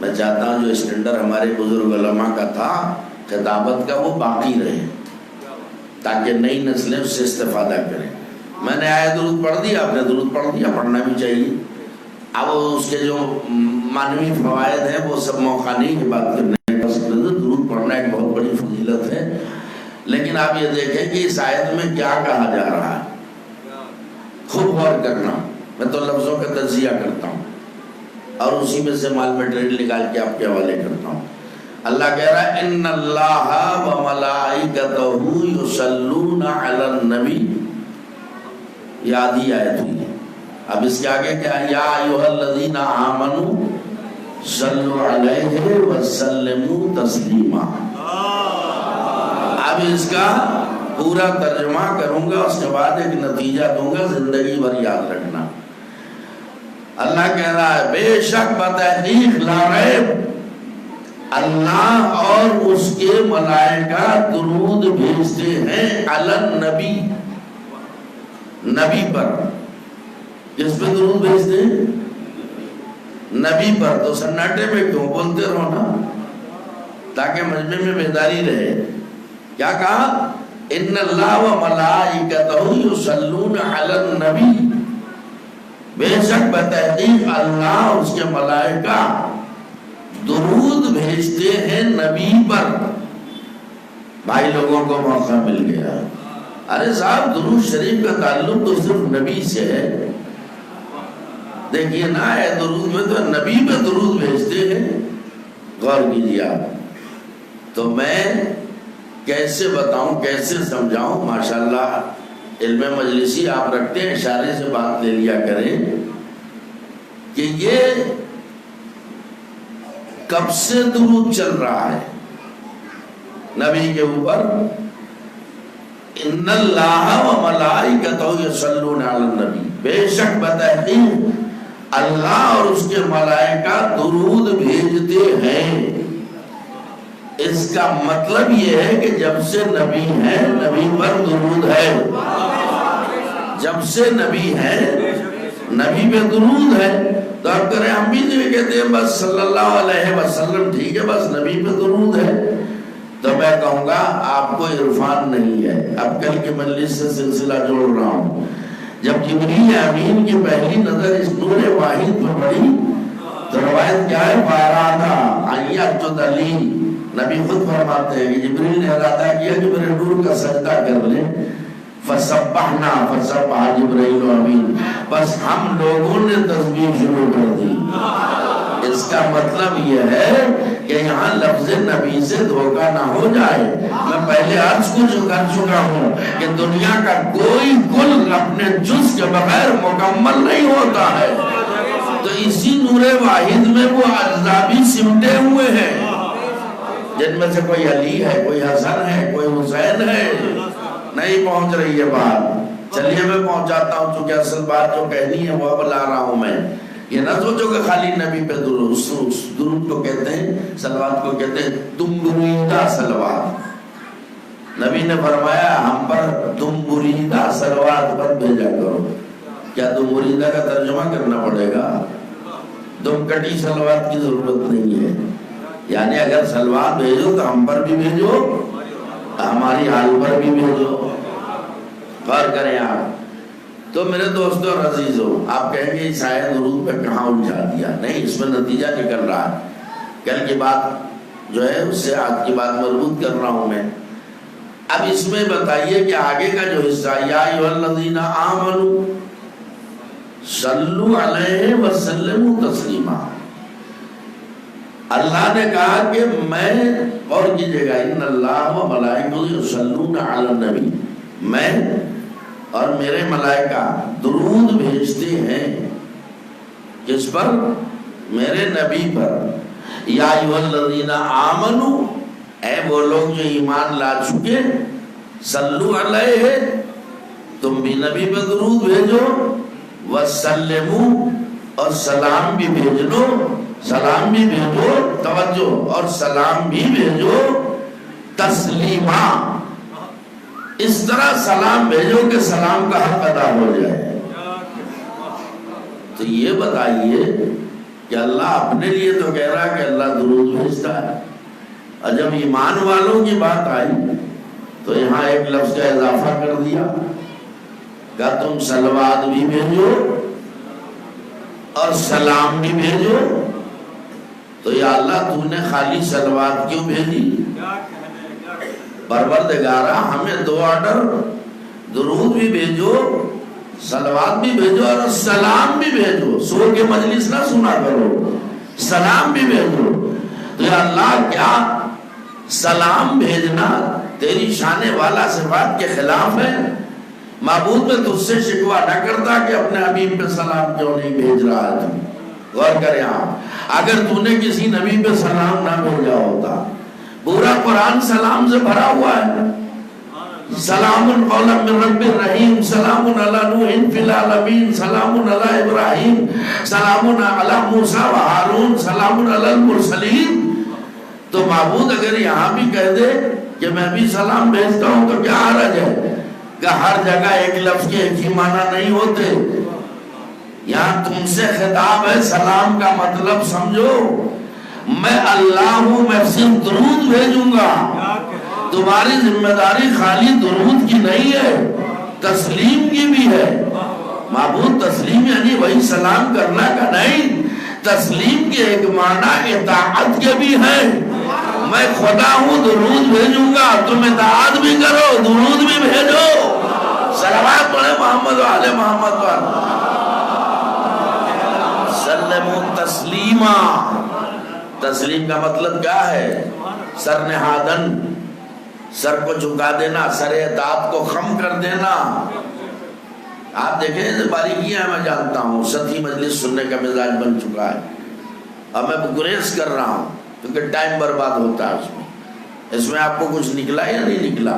میں چاہتا ہوں جو اسٹینڈرڈ ہمارے بزرگ علماء کا تھا خطابت کا وہ باقی رہے تاکہ نئی نسلیں اس سے استفادہ کریں. میں نے آیا درود پڑھ دیا، آپ نے درود پڑھ دیا، پڑھنا بھی چاہیے. اب اس کے جو معنوی فوائد ہیں وہ سب موقع نہیں کی بات کرنے کا. درود پڑھنا ایک بہت بڑی فضیلت ہے، لیکن آپ یہ دیکھیں کہ اس آیت میں کیا کہا جا رہا ہے. خوب غور کرنا. میں تو لفظوں کا تجزیہ کرتا ہوں اور اسی میں سے مال میٹیریل نکال کے آپ کے حوالے کرتا ہوں. اللہ کہہ رہا ہے ان اللہ و ملائکتہ یصلون علی النبی. یہ آدھی آیت ہوئی. اب اس کے آگے کیا ہے؟ یا ایھا الذین آمنوا صلوا علیہ وسلموا تسلیما. اب اس کا پورا ترجمہ کروں گا، اس کے بعد ایک نتیجہ دوں گا، زندگی بھر یاد رکھنا. اللہ کہہ رہا ہے بے شک بتحقیق لا ریب اللہ اور اس کے ملائکہ درود بھیجتے ہیں علی النبی، نبی پر. کس پہ درود بھیجتے ہیں؟ نبی پر. تو سناٹے میں کیوں؟ بولتے رہو نا تاکہ مجمع میں بیداری رہے. کیا کہا؟ ان اللہ و ملائکتہ یصلون علی النبی. بے شک بتحقیق اللہ اور اس کے ملائکہ درود بھیجتے ہیں نبی پر. بھائی لوگوں کو موقع مل گیا. ارے صاحب درود شریف کا تعلق تو صرف نبی سے ہے. دیکھیے نا ہے درود میں تو نبی پہ درود بھیجتے ہیں. غور کیجیے آپ. تو میں کیسے بتاؤں، کیسے سمجھاؤں؟ ماشاءاللہ علم مجلسی آپ رکھتے ہیں، اشارے سے بات لے لیا کریں کہ یہ کب سے درود چل رہا ہے نبی کے اوپر. ان اللہ و ملائکتہ یصلون علی النبی. بے شک بتحقیق اللہ اور اس کے ملائکہ درود بھیجتے ہیں. اس کا مطلب یہ ہے کہ جب سے نبی ہے نبی پر درود ہے. جب سے نبی ہے نبی پہ درود ہے. تو آپ کریں ہم بھی جو کہتے ہیں بس صلی اللہ علیہ وسلم ٹھیک ہے، بس نبی پہ درود ہے. تو میں کہوں گا آپ کو عرفان نہیں ہے. اب کل کی مجلس سے سلسلہ جوڑ رہا ہوں. جب جبریل امین کی پہلی نظر اس نور واحد پر پڑی تو روایت کیا ہے؟ فارادہ ایسجد لی. نبی خود فرماتے ہیں کہ جبریل نے ارادہ کیا کہ میرے نور کا سجدہ کر لیں. فسبحنا فسبح جبرائیل امین. بس ہم لوگوں نے تسبیح شروع کر دی. اس کا مطلب یہ ہے کہ یہاں لفظ نبی سے دھوکہ نہ ہو جائے. میں پہلے عرض کچھ کر چکا ہوں کہ دنیا کا کوئی گل اپنے جز کے بغیر مکمل نہیں ہوتا ہے. تو اسی نور واحد میں وہ اجزا بھی سمٹے ہوئے ہیں، جن میں سے کوئی علی ہے، کوئی حسن ہے، کوئی حسین ہے. نہیں پہنچ رہی ہے بات. چلیے میں پہنچاتا ہوں، چونکہ اصل بات جو کہنی ہے وہ اب لا رہا ہوں میں. یہ نہ سوچو کہ خالی نبی پہ درود کو کہتے ہیں، صلوات کو کہتے ہیں تم بریدہ صلوات. نبی نے فرمایا ہم پر تم بریدہ صلوات پر بھیجا کرو. کیا تم بریدہ کا ترجمہ کرنا پڑے گا؟ تم کٹی صلوات کی ضرورت نہیں ہے. یعنی اگر صلوات بھیجو تو ہم پر بھی بھیجو ہماری حال پر بھی بھیجو. غور کریں آپ. تو میرے دوستو اور عزیزو، آپ کہیں گے شاید درود پہ کہاں الجھا دیا. نہیں، اس میں نتیجہ نکل رہا ہے. کل کی بات جو ہے اس سے آج کی بات مربوط کر رہا ہوں میں. اب اس میں بتائیے کہ آگے کا جو حصہ، یا ایھا الذین آمنوا صلوا علیہ وسلموا تسلیما، اللہ نے کہا کہ میں، اور کیجئے گا، ان اللہ و ملائکۃ یصلون علی النبی، میں اور میرے ملائکہ درود بھیجتے ہیں کس پر؟ میرے نبی پر. یا ایھا الذین آمنوا، اے وہ لوگ جو ایمان لا چکے، صلو علیہ، تم بھی نبی پہ درود بھیجو، وسلموا، اور سلام بھی بھیج دو. سلام بھی بھیجو، توجہ، اور سلام بھی بھیجو تسلیما، اس طرح سلام بھیجو کہ سلام کا حق ادا ہو جائے. تو یہ بتائیے کہ اللہ اپنے لیے تو کہہ رہا ہے کہ اللہ درود بھیجتا ہے، اور جب ایمان والوں کی بات آئی تو یہاں ایک لفظ کا اضافہ کر دیا کہ تم صلوات بھی بھیجو اور سلام بھی بھیجو. تو یا اللہ تو نے خالی صلوات کیوں بھیجی؟ پروردگارہ ہمیں دو آرڈر، درود بھی بھیجو، صلوات بھی بھیجو، اور سلام بھی بھیجو. سو کے مجلس نہ سنا کرو، سلام بھی بھیجو. تو یا اللہ کیا سلام بھیجنا تیری شان والا صفات کے خلاف ہے؟ معبود میں تجھ سے شکوہ نہ کرتا کہ اپنے حبیب پہ سلام کیوں نہیں بھیج رہا ہے تم. غور کریں آپ، اگر تو نے کسی نبی پہ سلام نہ بھیجا ہوتا. پورا قرآن سلام سے بھرا ہوا ہے. سلام قولا من رب الرحیم، سلام علی نوح فی العالمین، سلام علی ابراہیم، سلام علی موسیٰ و ہارون، سلام علی المرسلین. تو معبود اگر یہاں بھی کہہ دے کہ میں بھی سلام بھیجتا ہوں تو کیا حرج ہے؟ کہ ہر جگہ ایک لفظ کے ایک ہی معنی نہیں ہوتے. یہاں تم سے خطاب ہے، سلام کا مطلب سمجھو. میں اللہ ہوں، میں صرف درود بھیجوں گا. تمہاری ذمہ داری خالی درود کی نہیں ہے، تسلیم کی بھی ہے. معبود تسلیم یعنی وہی سلام کرنا کا نہیں، تسلیم کے ایک معنی اطاعت کے بھی ہے. میں خدا ہوں، درود بھیجوں گا، تم اطاعت بھی کرو، درود بھی بھیجو. صلوات پڑھے محمد و آل محمد پر. سلموا تسلیما، تسلیم کا مطلب کیا ہے؟ سر نہادن، سر کو جھکا دینا، سر اطاعت کو خم کر دینا. آپ دیکھیں باریکیاں میں جانتا ہوں، سطحی مجلس سننے کا مزاج بن چکا ہے، اور میں گریز کر رہا ہوں کیونکہ ٹائم برباد ہوتا ہے اس میں آپ کو کچھ نکلا یا نہیں نکلا؟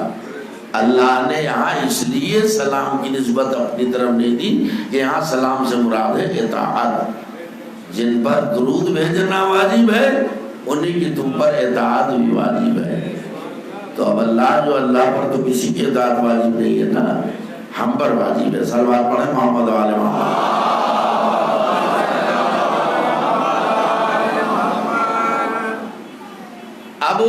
اللہ نے یہاں اس لیے سلام کی نسبت اپنی طرف نہیں دی کہ یہاں سلام سے مراد ہے اطاعت. جن پر درود بھیجنا واجب ہے انہی کی تم پر اطاعت بھی واجب ہے. تو اب اللہ جو اللہ پر تو کسی کی اطاعت واجب نہیں ہے نا، ہم پر واجب ہے. صلوات پڑھیں محمد و آل محمد. اب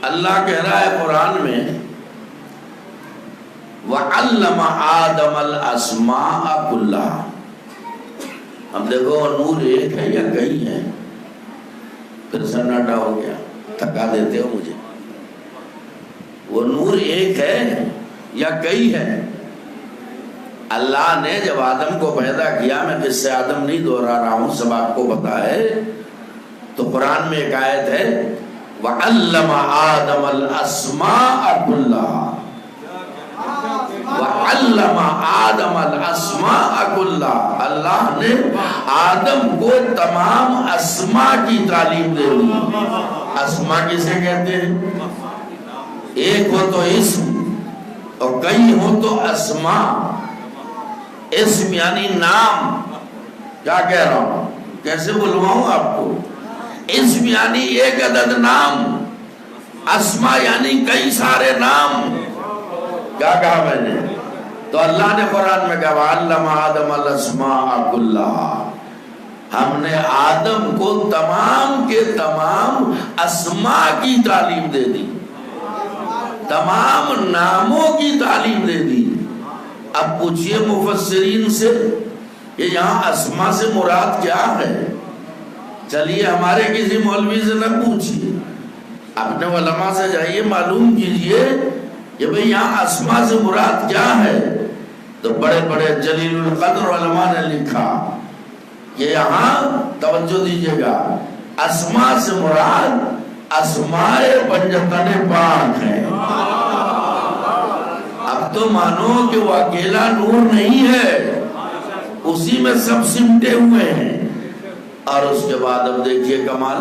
اللہ کہہ رہا ہے قرآن میں وَعَلَّمَ آدَمَ الْأَسْمَاءَ كُلَّهَا. اب دیکھو نور ایک ہے یا کئی ہے؟ پھر سناٹا ہو گیا، تھکا دیتے ہو مجھے. وہ نور ایک ہے یا کئی ہے؟ اللہ نے جب آدم کو پیدا کیا، میں قصہ سے آدم نہیں دوہرا رہا ہوں، سب آپ کو پتا ہے. تو قرآن میں ایک آیت ہے وَعَلَّمَ آدَمَ الْأَسْمَاءَ كُلَّهَا. وَعَلَّمَ آدَمَ الْأَسْمَاءَ كُلَّهَا. اللہ نے آدم کو تمام اسماء کی تعلیم دے دی. اسماء کسے کہتے ہیں؟ ایک ہو تو اسم اور کئی ہو تو اسماء. اسم یعنی نام. کیا کہہ رہا ہوں، کیسے بلواؤں آپ کو؟ اسم یعنی ایک عدد نام، اسماء یعنی کئی سارے نام. کیا کہا میں نے؟ تو اللہ نے قرآن میں کہا وَعَلَّمَ آدَمَ الْأَسْمَاءَ كُلَّهَا. ہم نے آدم کو تمام کے تمام اسماء کی تعلیم دے دی. تمام ناموں کی تعلیم دے دی. اب پوچھئے مفسرین سے کہ یہاں اسما سے مراد کیا ہے. چلیے ہمارے کسی مولوی سے نہ پوچھئے، اپنے علماء سے جائیے معلوم کیجئے کہ بھئی یہاں اسما سے مراد کیا ہے. تو بڑے بڑے جلیل القدر علماء نے لکھا کہ یہاں توجہ دیجئے گا، اسما سے مراد اسماء بنجتن پاک ہیں. اب تو مانو کہ وہ اکیلا نور نہیں ہے، اسی میں سب سمٹے ہوئے ہیں. اور اس کے بعد اب دیکھیے کمال،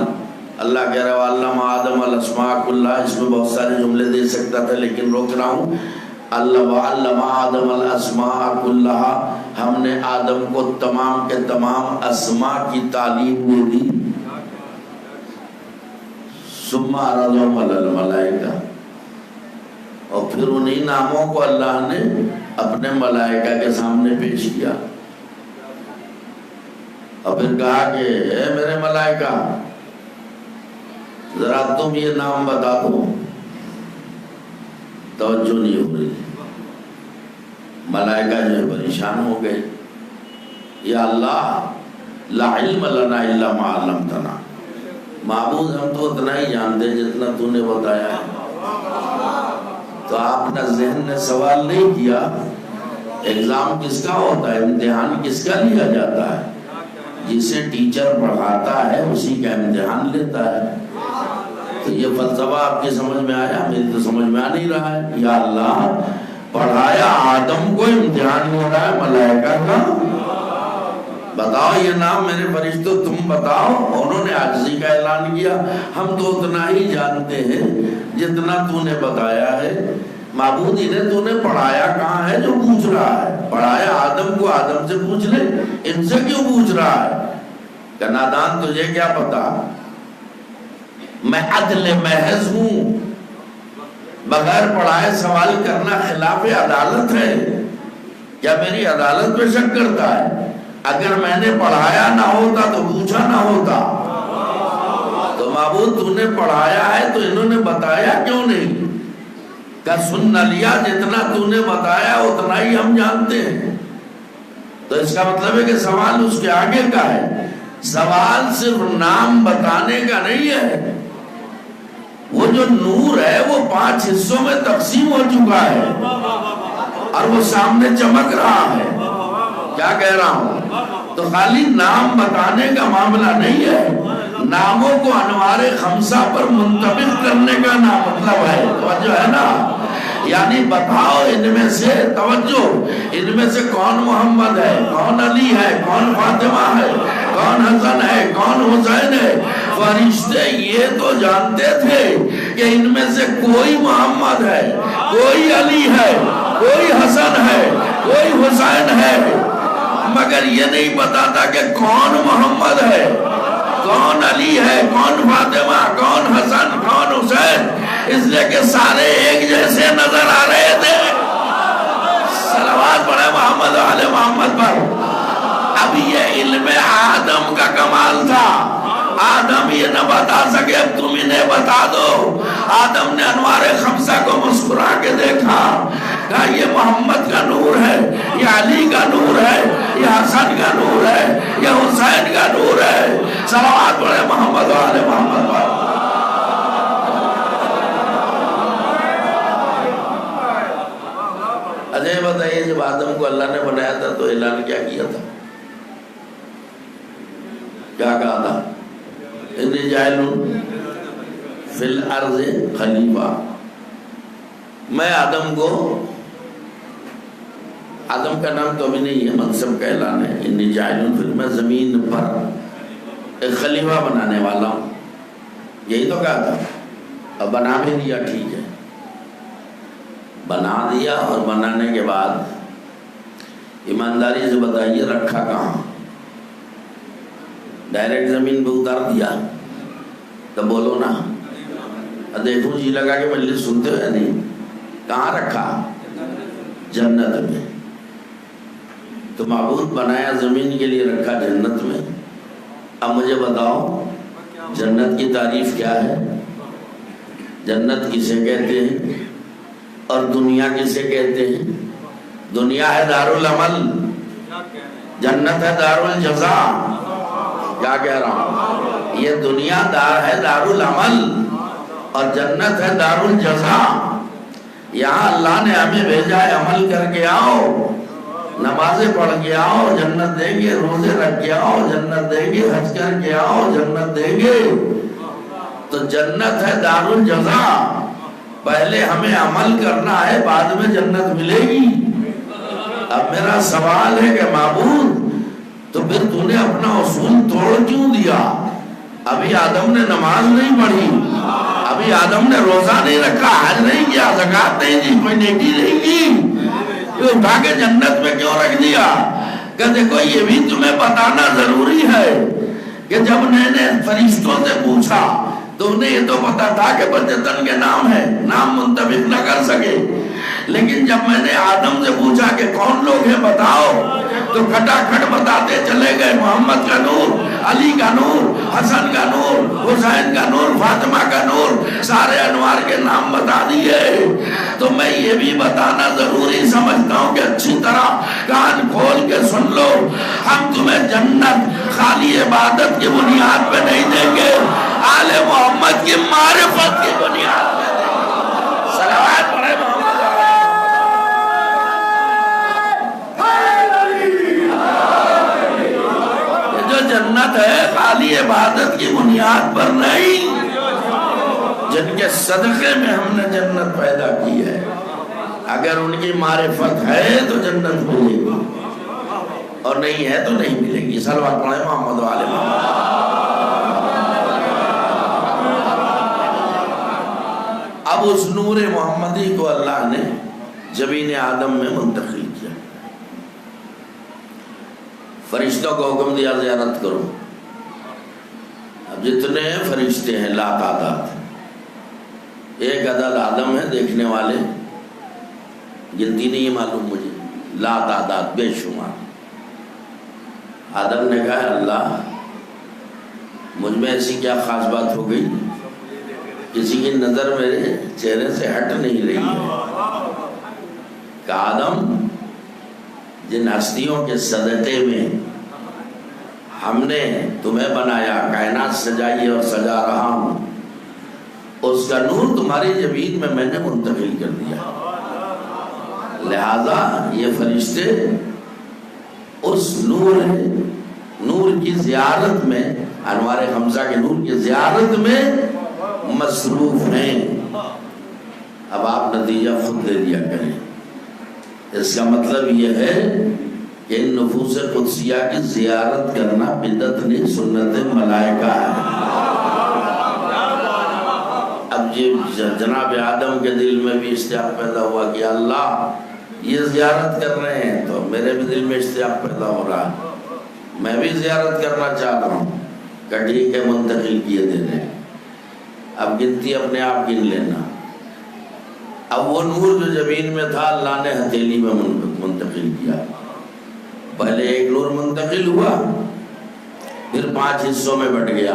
اللہ کہہ رہا وَعَلَّمَ آدَمَ الْأَسْمَاءَ كُلَّهَا. اس میں بہت سارے جملے دے سکتا تھا لیکن روک رہا ہوں. وَعَلَّمَ آدَمَ الْأَسْمَاءَ كُلَّهَا، ہم نے آدم کو تمام کے تمام اسماء کی تعلیم دے دی. ثُمَّ عَرَضَهُمْ عَلَى الْمَلَائِكَةِ، اور پھر انہی ناموں کو اللہ نے اپنے ملائکہ کے سامنے پیش کیا اور پھر کہا کہ اے میرے ملائکہ ذرا تم یہ نام بتا دو. توجہ نہیں ہو رہی. ملائکہ جو ہے پریشان ہو گئے. یا اللہ لا علم لنا الا ما علمتنا، معبود ہم تو اتنا ہی جانتے جتنا تو نے بتایا ہے. تو آپ نے ذہن نے سوال نہیں کیا ایگزام کس کا ہوتا ہے، امتحان کس کا لیا جاتا ہے؟ جسے ٹیچر پڑھاتا ہے اسی کا امتحان لیتا ہے. تو یہ فلسفہ آپ کی سمجھ میں آیا؟ میری تو سمجھ میں آ نہیں رہا ہے. یا اللہ پڑھایا آدم کو، امتحان ہو رہا ہے ملائکہ کا. بتاؤ یہ نام میرے فرشتوں تم بتاؤ. انہوں نے عاجزی کا اعلان کیا، ہم تو اتنا ہی جانتے ہیں جتنا تو نے بتایا ہے. معبود انہیں تو نے پڑھایا کہاں ہے جو پوچھ رہا ہے؟ پڑھایا آدم کو، آدم سے پوچھ لے، ان سے کیوں پوچھ رہا ہے؟ کہ نادان تجھے کیا پتا، میں عدل محض ہوں. بغیر پڑھائے سوال کرنا خلاف عدالت ہے. کیا میری عدالت پہ شک کرتا ہے؟ اگر میں نے پڑھایا نہ ہوتا تو پوچھا نہ ہوتا. تو معبود تو نے پڑھایا ہے تو انہوں نے بتایا کیوں نہیں؟ کہ سن نہ لیا، جتنا تو نے بتایا اتنا ہی ہم جانتے ہیں. تو اس کا مطلب ہے کہ سوال اس کے آگے کا ہے. سوال صرف نام بتانے کا نہیں ہے. وہ جو نور ہے وہ 5 حصوں میں تقسیم ہو چکا ہے اور وہ سامنے چمک رہا ہے. کیا کہہ رہا ہوں؟ تو خالی نام بتانے کا معاملہ نہیں ہے، ناموں کو انوار خمسہ پر منطبق کرنے کا نام مطلب ہے. توجہ ہے نا؟ یعنی بتاؤ ان میں سے، توجہ، ان میں سے کون محمد ہے، کون علی ہے، کون فاطمہ ہے، کون حسن ہے، کون حسین ہے. فرشتے یہ تو جانتے تھے کہ ان میں سے کوئی محمد ہے، کوئی علی ہے، کوئی حسن ہے، کوئی حسین ہے، مگر یہ نہیں پتا تھا کہ کون محمد ہے، کون علی ہے، کون فاطمہ، کون حسن، کون حسین. اس لیے کہ سارے ایک جیسے نظر آ رہے تھے. صلوات پڑھے محمد و آل محمد پر. اب یہ علم آدم کا کمال تھا. آدم یہ نہ بتا سکے، اب تم انہیں بتا دو. آدم نے انوار خمسہ کو مسکرا کے دیکھا، کہا یہ محمد کا نور ہے، یہ علی کا نور ہے، یہ حسن کا نور ہے، یہ حسین کا نور ہے. صلوات پڑھے محمد و آل محمد پر. اچھا بتائیے جب آدم کو اللہ نے بنایا تھا تو اعلان کیا کیا تھا؟ کیا کہا تھا؟ انی جاعل فی الارض خلیفہ. میں آدم کو، آدم کا نام تو ابھی نہیں ہے، منصب کا اعلان ہے. انی جاعل فی، میں زمین پر ایک خلیفہ بنانے والا ہوں. یہی تو کہا تھا. اب بنا بھی دیا، ٹھیک ہے، بنا دیا. اور بنانے کے بعد ایمانداری سے بتائیے رکھا کہاں؟ ڈائریکٹ زمین پہ اتار دیا؟ تو بولو نا. دیکھو جی لگا کہ مجلس سنتے ہوئے نہیں. کہاں رکھا؟ جنت میں. تو معبود بنایا زمین کے لیے، رکھا جنت میں. اب مجھے بتاؤ جنت کی تعریف کیا ہے؟ جنت کسے کہتے ہیں؟ اور دنیا کسے کہتے ہیں؟ دنیا ہے دارالعمل، جنت ہے دارالجزا۔ کیا کہہ رہا ہوں؟ یہ دنیا ہے دارالعمل اور جنت ہے دارالجزا۔ یہاں اللہ نے ہمیں بھیجا ہے عمل کر کے آؤ، نمازیں پڑھ کے آؤ جنت دیں گے، روزے رکھ کے آؤ جنت دیں گے، حج کر کے آؤ جنت دیں گے۔ تو جنت ہے دارالجزا، پہلے ہمیں عمل کرنا ہے، بعد میں جنت ملے گی۔ اب میرا سوال ہے کہ معبود تو پھر تو نے اپنا اصول توڑ کیوں دیا؟ ابھی آدم نے نماز نہیں پڑھی، ابھی آدم نے روزہ نہیں رکھا، حج نہیں کیا، زکوٰۃ نہیں دی، کوئی نیکی نہیں کی، تو اٹھا کے جنت میں کیوں رکھ دیا؟ کہ دیکھو یہ بھی تمہیں بتانا ضروری ہے کہ جب میں نے فرشتوں سے پوچھا تو انہیں یہ تو پتا تھا کہ بچتن کے نام ہے، نام منتخب نہ کر سکے، لیکن جب میں نے آدم سے پوچھا کہ کون لوگ ہیں بتاؤ، تو کھٹا کھٹ بتاتے چلے گئے، محمد کا نور، علی کا نور، حسن کا نور، حسین کا نور، فاطمہ کا نور، سارے انوار کے نام بتا دیے۔ تو میں یہ بھی بتانا ضروری سمجھتا ہوں کہ اچھی طرح کان کھول کے سن لو، ہم تمہیں جنت خالی عبادت کی بنیاد پہ نہیں دیں گے، آل محمد کی معرفت کی بنیاد پہ دیں گے۔ صلوات پڑھے محمد۔ جنت ہے خالی عبادت کی بنیاد پر نہیں، جن کے صدقے میں ہم نے جنت پیدا کی ہے، اگر ان کی معرفت ہے تو جنت ملے گی، اور نہیں ہے تو نہیں ملے گی۔ صلوات پڑھیں محمد والے محمد۔ اب اس نور محمدی کو اللہ نے جبین آدم میں منتقل کیا، فرشتوں کو حکم دیا زیارت کرو۔ اب جتنے فرشتے ہیں لا تعداد، ایک عدد آدم ہے، دیکھنے والے گنتی نہیں معلوم مجھے، لا تعداد بے شمار۔ آدم نے کہا اللہ مجھ میں ایسی کیا خاص بات ہو گئی، کسی کی نظر میرے چہرے سے ہٹ نہیں رہی ہے۔ کہ آدم جن ہستیوں کے صدقے میں ہم نے تمہیں بنایا، کائنات سجائی اور سجا رہا ہوں، اس کا نور تمہاری جبین میں نے منتقل کر دیا، لہذا یہ فرشتے اس نور کی زیارت میں، انوار حمزہ کے نور کی زیارت میں مصروف ہیں۔ اب آپ نتیجہ خود لے لیا کریں، اس کا مطلب یہ ہے کہ ان نفوس قدسیہ کی زیارت کرنا بدعت نہیں، سنت ملائکہ ہے۔ اب جناب آدم کے دل میں بھی اشتیاق پیدا ہوا کہ اللہ یہ زیارت کر رہے ہیں تو میرے بھی دل میں اشتیاق پیدا ہو رہا ہے، میں بھی زیارت کرنا چاہتا ہوں۔ کہ ٹھیک ہے منتقل کیے دے رہے، اب گنتی اپنے آپ گن لینا۔ اب وہ نور جو زمین میں تھا اللہ نے ہتھیلی میں منتقل کیا، پہلے ایک نور منتقل ہوا، پھر 5 حصوں میں بٹ گیا۔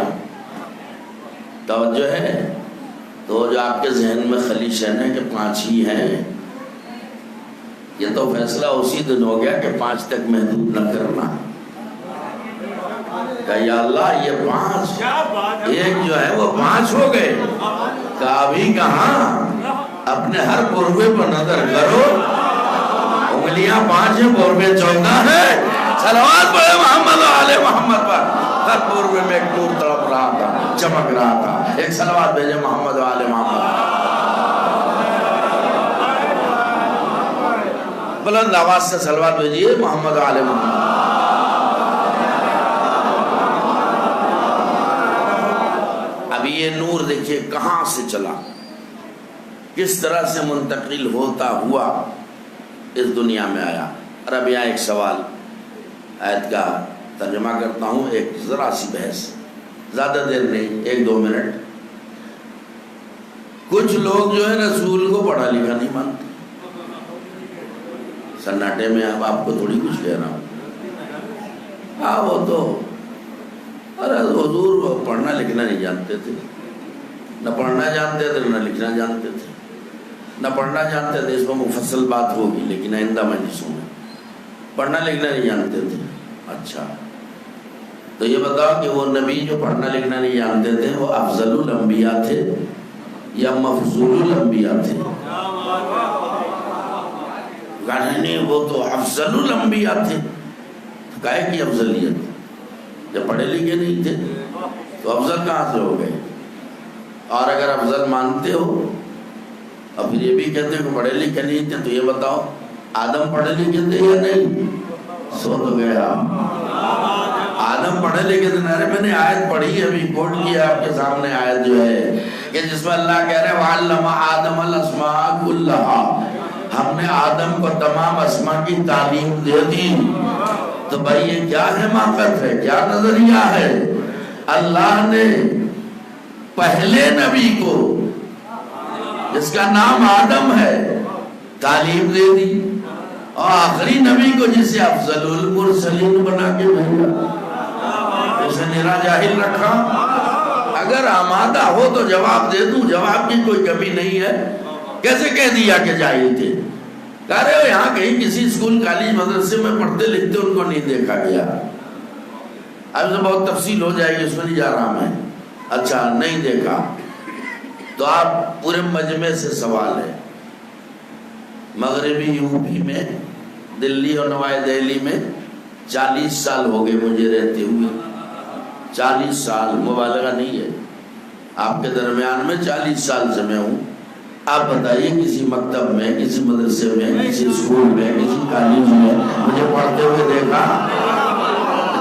توجہ ہے؟ تو جو آپ کے ذہن میں خلیش ہے نا کہ 5 ہی ہیں، یہ تو فیصلہ اسی دن ہو گیا کہ 5 تک محدود نہ کرنا۔ کہ یا اللہ یہ 5، ایک جو ہے وہ 5 ہو گئے، کہ ابھی کہاں، اپنے ہر قربے پر نظر کرو، انگلیاں 5 ہیں، قربے 14 ہیں۔ صلوات پڑھے محمد و آل محمد پر۔ ہر قربے میں ایک نور تڑپ رہا تھا، چمک رہا تھا۔ ایک صلوات بھیجے محمد و آل محمد۔ بلند آواز سے صلوات بھیجیے محمد و آل محمد۔ اب یہ نور دیکھیے کہاں سے چلا، کس طرح سے منتقل ہوتا ہوا اس دنیا میں آیا۔ اور اب یہاں ایک سوال، آیت کا ترجمہ کرتا ہوں، ایک ذرا سی بحث، زیادہ دیر نہیں، 1-2 منٹ۔ کچھ لوگ جو ہے رسول کو پڑھا لکھا نہیں مانتے، سناٹے میں اب آپ کو تھوڑی کچھ کہہ رہا ہوں۔ ہاں وہ تو ارے حضور وہ پڑھنا لکھنا نہیں جانتے تھے، نہ پڑھنا جانتے تھے نہ لکھنا جانتے تھے، نہ پڑھنا جانتے تھے، اس میں مفصل بات ہوگی لیکن آئندہ مجلسوں میں پڑھنا لکھنا نہیں جانتے تھے. اچھا تو یہ بتاؤ کہ وہ نبی جو پڑھنا لکھنا نہیں جانتے تھے وہ افضل الانبیاء تھے یا مفضول الانبیاء تھے؟ نہیں، وہ تو افضل الانبیاء تھے. کائے کی افضلیت؟ جب پڑھے لکھے نہیں تھے تو افضل کہاں سے ہو گئے؟ اور اگر افضل مانتے ہو اور پھر یہ بھی کہتے ہو کہ پڑھے لکھے نہیں تھے، تو یہ بتاؤ آدم پڑھے لکھے تھے یا نہیں؟ سو تو گیا. آدم پڑھے لکھے تھے. ارے میں نے آیت پڑھی ابھی کوٹ کیا آپ کے سامنے آیت جو ہے کہ جس میں اللہ کہہ رہے وَعَلَّمَ آدَمَ الْأَسْمَاءَ كُلَّهَا، ہم نے آدم کو تمام اسماء کی تعلیم دے دی. تو بھائی یہ کیا حماقت ہے، کیا نظریہ ہے؟ اللہ نے پہلے نبی کو جس کا نام آدم ہے تعلیم دے دی، اور آخری نبی کو جسے افضل المرسلین بنا کے بھیجا، اسے نرا جاہل رکھا. اگر آمادہ ہو تو جواب دے دوں، جواب کی کوئی کمی نہیں ہے. کیسے کہہ دیا کہ جاہل تھے؟ کہہ رہے ہو یہاں کہیں کسی اسکول کالج مدرسے میں پڑھتے لکھتے ان کو نہیں دیکھا گیا. اب سے بہت تفصیل ہو جائے گی، اس میں نہیں جا رہا میں. اچھا نہیں دیکھا تو آپ پورے مجمع سے سوال ہے. مغربی یو پی میں، دلی اور نوائے دہلی میں 40 سال ہو گئے مجھے رہتے ہوئے. 40 سال مبالغہ نہیں ہے، آپ کے درمیان میں 40 سال سے میں ہوں. آپ بتائیے کسی مکتب میں، کسی مدرسے میں، کسی اسکول میں، کسی کالج میں مجھے پڑھتے ہوئے دیکھا؟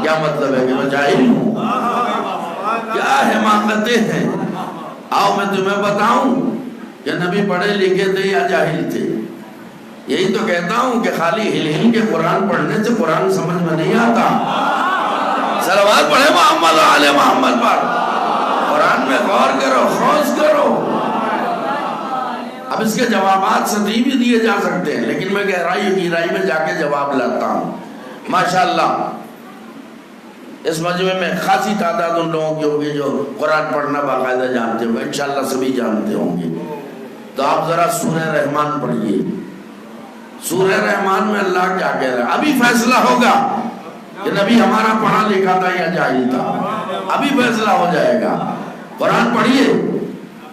کیا مطلب ہے کہ میں جاہل ہوں؟ کیا حماقتیں ہیں. آؤ میں تمہیں بتاؤں کہ نبی پڑھے لکھے تھے یا جاہل تھے. یہی تو کہتا ہوں کہ خالی ہل ہل کے قرآن پڑھنے سے قرآن سمجھ میں نہیں آتا. صلوات پڑھے محمد و آل محمد پر. قرآن میں غور کرو، خوض کرو. اب اس کے جوابات سطحی بھی دیے جا سکتے ہیں لیکن میں گہرائی میں جا کے جواب لاتا ہوں. ماشاءاللہ اس مجمع میں خاصی تعداد ان لوگوں کی ہوگی جو قرآن پڑھنا باقاعدہ جانتے ہوں گے، انشاءاللہ سبھی جانتے ہوں گے. تو آپ ذرا سورہ رحمان پڑھیے. سورہ رحمان میں اللہ کیا کہہ رہا ہے؟ ابھی فیصلہ ہوگا کہ نبی ہمارا پڑھا لکھا تھا یا جاہل تھا. ابھی فیصلہ ہو جائے گا. قرآن پڑھیے،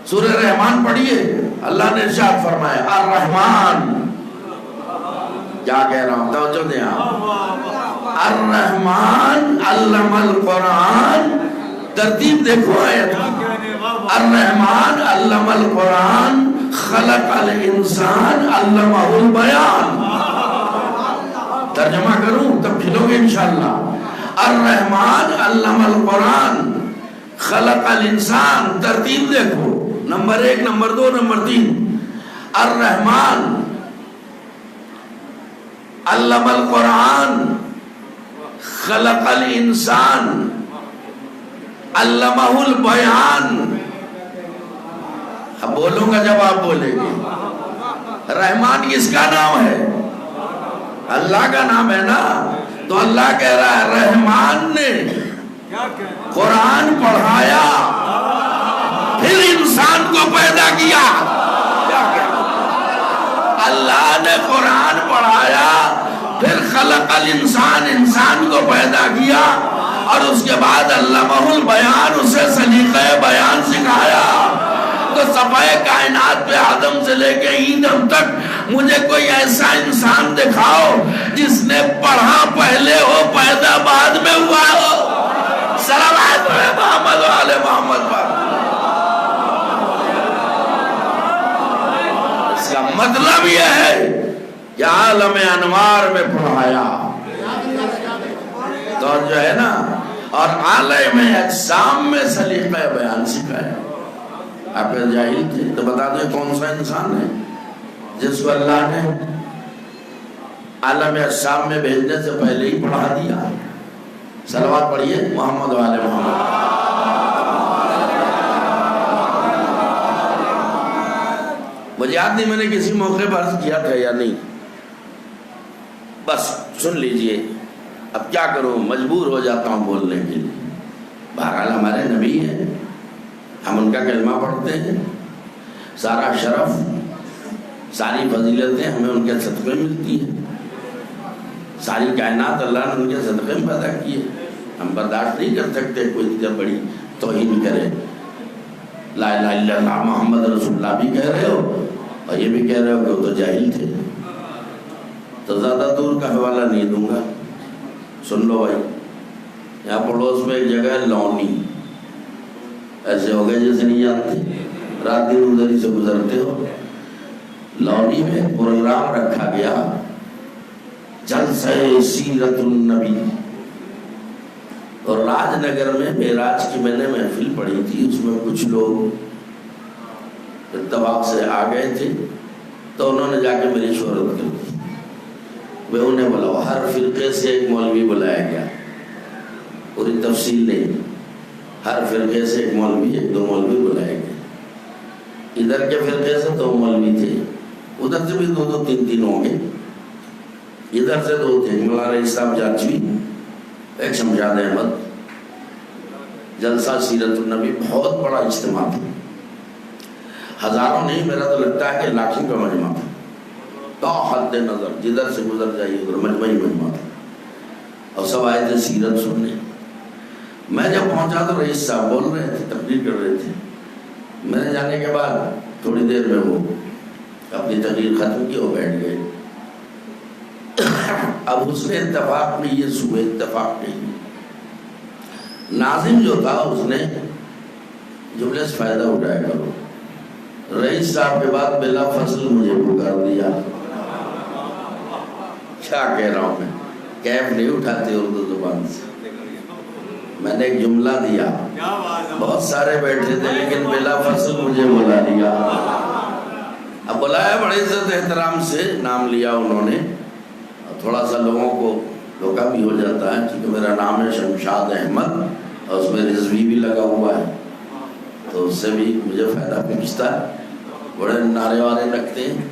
سورہ رحمان پڑھیے. اللہ نے ارشاد فرمایا الرحمن. کیا کہہ رہا ہوں؟ توجہ دیں آپ. الرحمن علم القرآن. ترتیب دیکھو آیت. الرحمن علم القرآن خلق الانسان علمہ البیان. ترجمہ کروں تب کھلو گے انشاءاللہ. الرحمن علم القرآن خلق الانسان. ترتیب دیکھو، نمبر 1، نمبر 2، نمبر 3. الرحمن علم القرآن خلق الانسان علمہ البیان. اب بولوں گا جب آپ بولیں گے. رحمان کس کا نام ہے؟ اللہ کا نام ہے نا. تو اللہ کہہ رہا ہے رحمان نے قرآن پڑھایا پھر انسان کو پیدا کیا. اللہ نے قرآن پڑھایا پھر خلق الانسان، انسان کو پیدا کیا، اور اس کے بعد علمہ البیان، اسے سلیقہ بیان سکھایا. تو صفحہ کائنات پہ آدم سے لے کے ایندم تک مجھے کوئی ایسا انسان دکھاؤ جس نے پڑھا پہلے ہو، پیدا بعد میں ہوا ہو. صلوات پڑھے محمد و آل محمد پر. اس کا مطلب یہ ہے کہ عالم انوار میں پڑھایا تو جو ہے نا، اور عالم اجسام میں سلیقہ بیان سکھایا. آپ جاہل تھے تو بتا دیں کون سا انسان ہے جس کو اللہ نے عالم اجسام میں بھیجنے سے پہلے ہی پڑھا دیا. صلوات پڑھیے محمد و آل محمد. مجھے یاد نہیں میں نے کسی موقع پر عرض کیا تھا یا نہیں، بس سن لیجئے. اب کیا کروں، مجبور ہو جاتا ہوں بولنے کے لیے. بہرحال ہمارے نبی ہیں، ہم ان کا کلمہ پڑھتے ہیں. سارا شرف ساری فضیلتیں ہمیں ان کے صدقے ملتی ہیں، ساری کائنات اللہ نے ان کے صدقے میں پیدا کی ہے۔ ہم برداشت نہیں کر سکتے کوئی جب بڑی توہین کرے، لا الہ الا اللہ محمد رسول اللہ بھی کہہ رہے ہو اور یہ بھی کہہ رہے ہو کہ وہ تو جاہل تھے، تو زیادہ دور کا حوالہ نہیں دوں گا، سن لو بھائی۔ یہاں پڑوس میں ایک جگہ ہے لونی، ایسے ہو گئے جیسے نہیں جانتے، رات دن ادھر ہی سے گزرتے ہو۔ لونی میں پروگرام رکھا گیا جلسہ سیرت النبی، اور راج نگر میں معراج کی میں نے محفل پڑھی تھی، اس میں کچھ لوگ اتفاق سے آ گئے تھے، تو انہوں نے جا کے میری شہرت کر دی۔ میں انہیں بلاؤ، ہر فرقے سے ایک مولوی بلایا گیا، پوری تفصیل نہیں، ہر فرقے سے ایک مولوی، ایک دو مولوی بلائے گئے۔ ادھر کے فرقے سے 2 مولوی تھے، ادھر سے بھی 2 3 ہوں گے، ادھر سے 2 تھے، مولانا اسلام جانچوی، ایک شمشاد احمد۔ جلسہ سیرت النبی بہت بڑا اجتماع تھا، ہزاروں نہیں، میرا تو لگتا ہے کہ لاکھوں کا مجمع تھا، تو حد نظر جدھر سے گزر جائیے ادھر مجمع ہی مجمع تھا، اور سب آئے تھے سیرت سننے۔ میں جب پہنچا تو رئیس صاحب بول رہے تھے، تقریر کر رہے تھے، میں نے جانے کے بعد تھوڑی دیر میں وہ اپنی تقریر ختم کی اور بیٹھ گئے۔ اب اس نے اتفاق میں یہ سوء اتفاق نہیں، ناظم جو تھا اس نے جملے سے فائدہ اٹھایا کرو، رئیس صاحب کے بعد بلا فصل مجھے پکار دیا۔ کیا کہہ رہا ہوں میں، کیف نہیں اٹھاتے اردو زبان سے۔ میں نے ایک جملہ دیا، بہت سارے بیٹھے تھے لیکن بلا فصل مجھے بلا لیا۔ اب بلایا بڑے عزت احترام سے، نام لیا انہوں نے، تھوڑا سا لوگوں کو دھوکا بھی ہو جاتا ہے کیونکہ میرا نام ہے شمشاد احمد اور اس میں رضوی بھی لگا ہوا ہے، تو اس سے بھی مجھے فائدہ پہنچتا ہے، بڑے نعرے وارے لگتے ہیں۔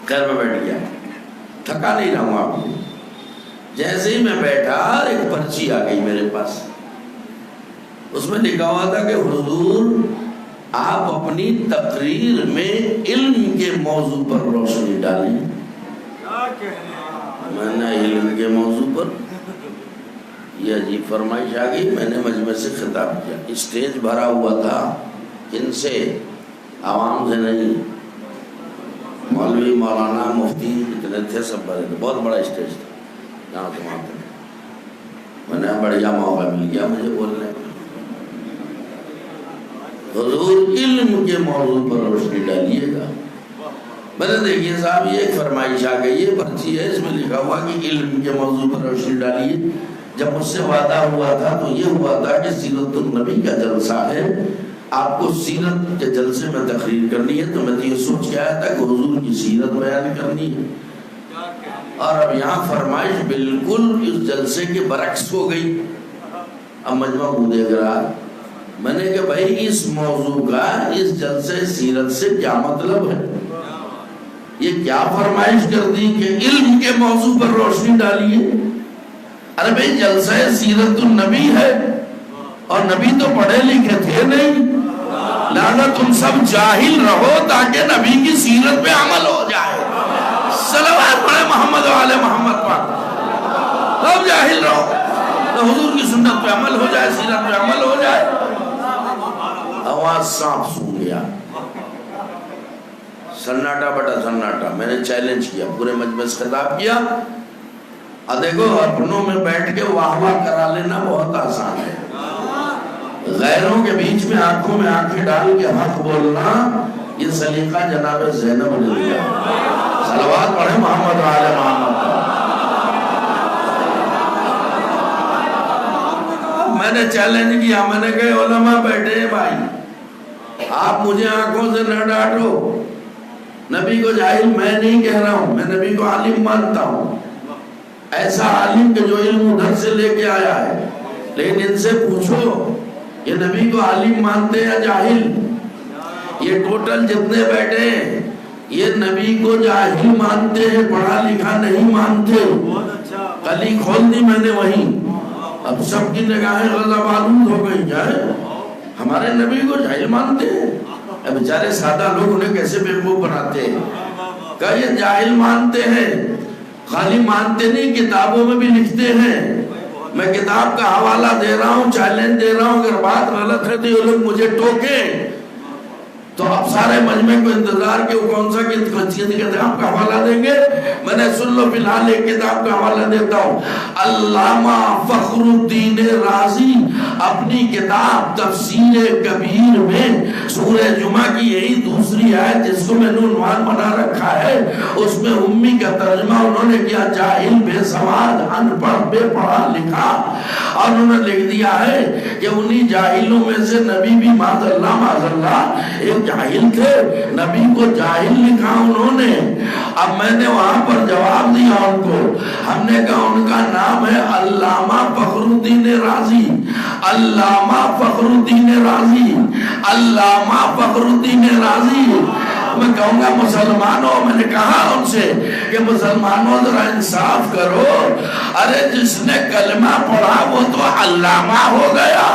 خیر میں بیٹھ گیا، تھکا نہیں رہا ہوں آپ کو۔ جیسے ہی میں بیٹھا ایک پرچی آ گئی میرے پاس، اس میں لکھا ہوا تھا کہ حضور آپ اپنی تقریر میں علم کے موضوع پر روشنی ڈالیں۔ میں نے علم کے موضوع پر، یہ عجیب فرمائش آ گئی۔ میں نے مجمع سے خطاب کیا، اسٹیج بھرا ہوا تھا، ان سے عوام سے نہیں، مولوی مولانا مفتی جتنے تھے سب بھرے تھے، بہت بڑا اسٹیج تھا جہاں سے وہاں تک۔ میں نے بڑھیا موقع مل گیا مجھے بولنے کا، حضور علم کے موضوع پر روشنی ڈالیے گا۔ میں نے دیکھیے صاحب یہ ایک فرمائش آ گئی، یہ پرچی ہے، اس میں لکھا ہوا کہ علم کے موضوع پر روشنی ڈالیے۔ جب مجھ سے وعدہ ہوا تھا تو یہ ہوا تھا کہ سیرت النبی کا جلسہ ہے، آپ کو سیرت کے جلسے میں تقریر کرنی ہے، تو میں تو یہ سوچ کے آیا تھا کہ حضور کی سیرت بیان کرنی ہے، اور اب یہاں فرمائش بالکل اس جلسے کے برعکس ہو گئی۔ اب مجمع کو دیکھ رہا، میں نے کہ بھائی اس موضوع کا اس جلسے سیرت سے کیا مطلب ہے؟ یہ کیا فرمائش کر دی کہ علم کے موضوع پر روشنی ڈالیے؟ ارے بھائی جلسہ سیرت النبی ہے اور نبی تو پڑھے لکھے تھے نہیں، لہذا تم سب جاہل رہو تاکہ نبی کی سیرت پہ عمل ہو جائے۔ صلوات پڑھے محمد وعلى محمد پاک، سب جاہل رہو تو حضور کی سنت پہ عمل ہو جائے، سیرت پہ عمل ہو جائے۔ آواز صاف سن گیا، سناٹا بٹا سناٹا۔ میں نے چیلنج کیا، پورے مجمع سے خطاب کیا، دیکھو اپنوں میں بیٹھ کے واہ واہ کرا لینا بہت آسان ہے، غیروں کے بیچ میں آنکھوں میں آنکھیں ڈال کے حق بولنا یہ سلیقہ جناب زینب نے دیا۔ صلوات پڑھیں محمد وعلى محمد۔ میں نے چیلنج کیا، میں نے کہا علماء بیٹھے ہیں بھائی، آپ مجھے آنکھوں سے نہ ڈانٹو، نبی کو جاہل میں نہیں کہہ رہا ہوں، میں نبی کو عالم مانتا ہوں، ایسا عالم کہ جو علم ادھر سے لے کے آیا ہے، لیکن ان سے پوچھو یہ نبی کو عالم مانتے یا جاہل؟ یہ ٹوٹل جتنے بیٹھے ہیں یہ نبی کو جاہل مانتے ہیں، پڑھا لکھا نہیں مانتے۔ کلی کھول دی میں نے وہیں، اب سب کی نگاہیں غضب آلود ہو گئی، جائے ہمارے نبی کو جاہل مانتے ہیں؟ اب بیچارے سادہ لوگ انہیں کیسے بیوقوف بناتے ہیں؟ کہ یہ جاہل مانتے ہیں، خالی مانتے نہیں کتابوں میں بھی لکھتے ہیں. میں کتاب کا حوالہ دے رہا ہوں، چیلنج دے رہا ہوں، اگر بات غلط ہے تو یہ لوگ مجھے ٹوکیں. تو اب سارے مجمع کو انتظار کہ وہ کون سا کتاب کا حوالہ دیں گے. میں نے سن لو فی الحال ایک کتاب کا حوالہ دیتا ہوں. علامہ فخر الدین رازی اپنی کتاب تفسیر کبیر میں سورہ جمعہ کی یہی دوسری آیت جس کو میں نے عنوان بنا رکھا ہے، اس میں امی کا ترجمہ انہوں نے کیا جاہل بے سواد ان پڑھ بے پڑھا لکھا، اور انہوں نے لکھ دیا ہے کہ انہی جاہلوں میں سے نبی بھی معاذ اللہ ایک جاہل تھے، نبی کو جاہل لکھا انہوں نے. اب میں نے وہاں پر جواب دیا ان کو، ہم نے کہا ان کا نام ہے علامہ فخر الدین رازی. علامہ فخر الدین رازی، علامہ فخر الدین رازی. میں کہوں گا مسلمانوں، میں نے کہا ان سے کہ مسلمانوں ذرا انصاف کرو. ارے جس نے کلمہ پڑھا وہ تو علامہ ہو گیا،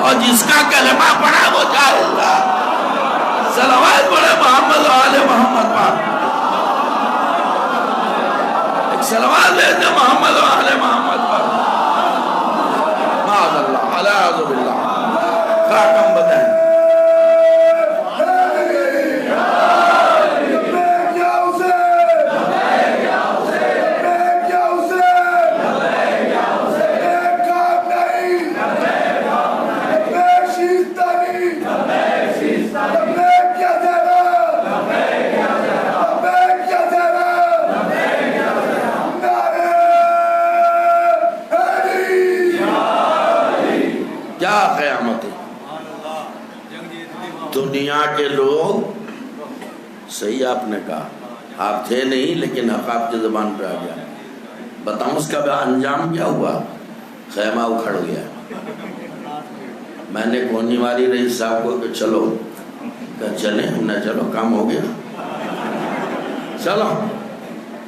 اور جس کا کلمہ پڑھا وہ جاہل تھا. صلوات پڑھے محمد و آل محمد پر. ایک صلوات لیتے محمد و آل محمد پر. معاذ اللہ علیہ باللہ. خاکم بدن دنیا کے لوگ. صحیح آپ نے کہا، آپ تھے نہیں لیکن حق آپ کی زبان پہ آ گیا. بتاؤں اس کا انجام کیا ہوا؟ خیمہ اکھڑ گیا. میں نے کونی ماری رئیس صاحب کو کہ چلو، کہ چلیں. ہم نے چلو کام ہو گیا، چلو.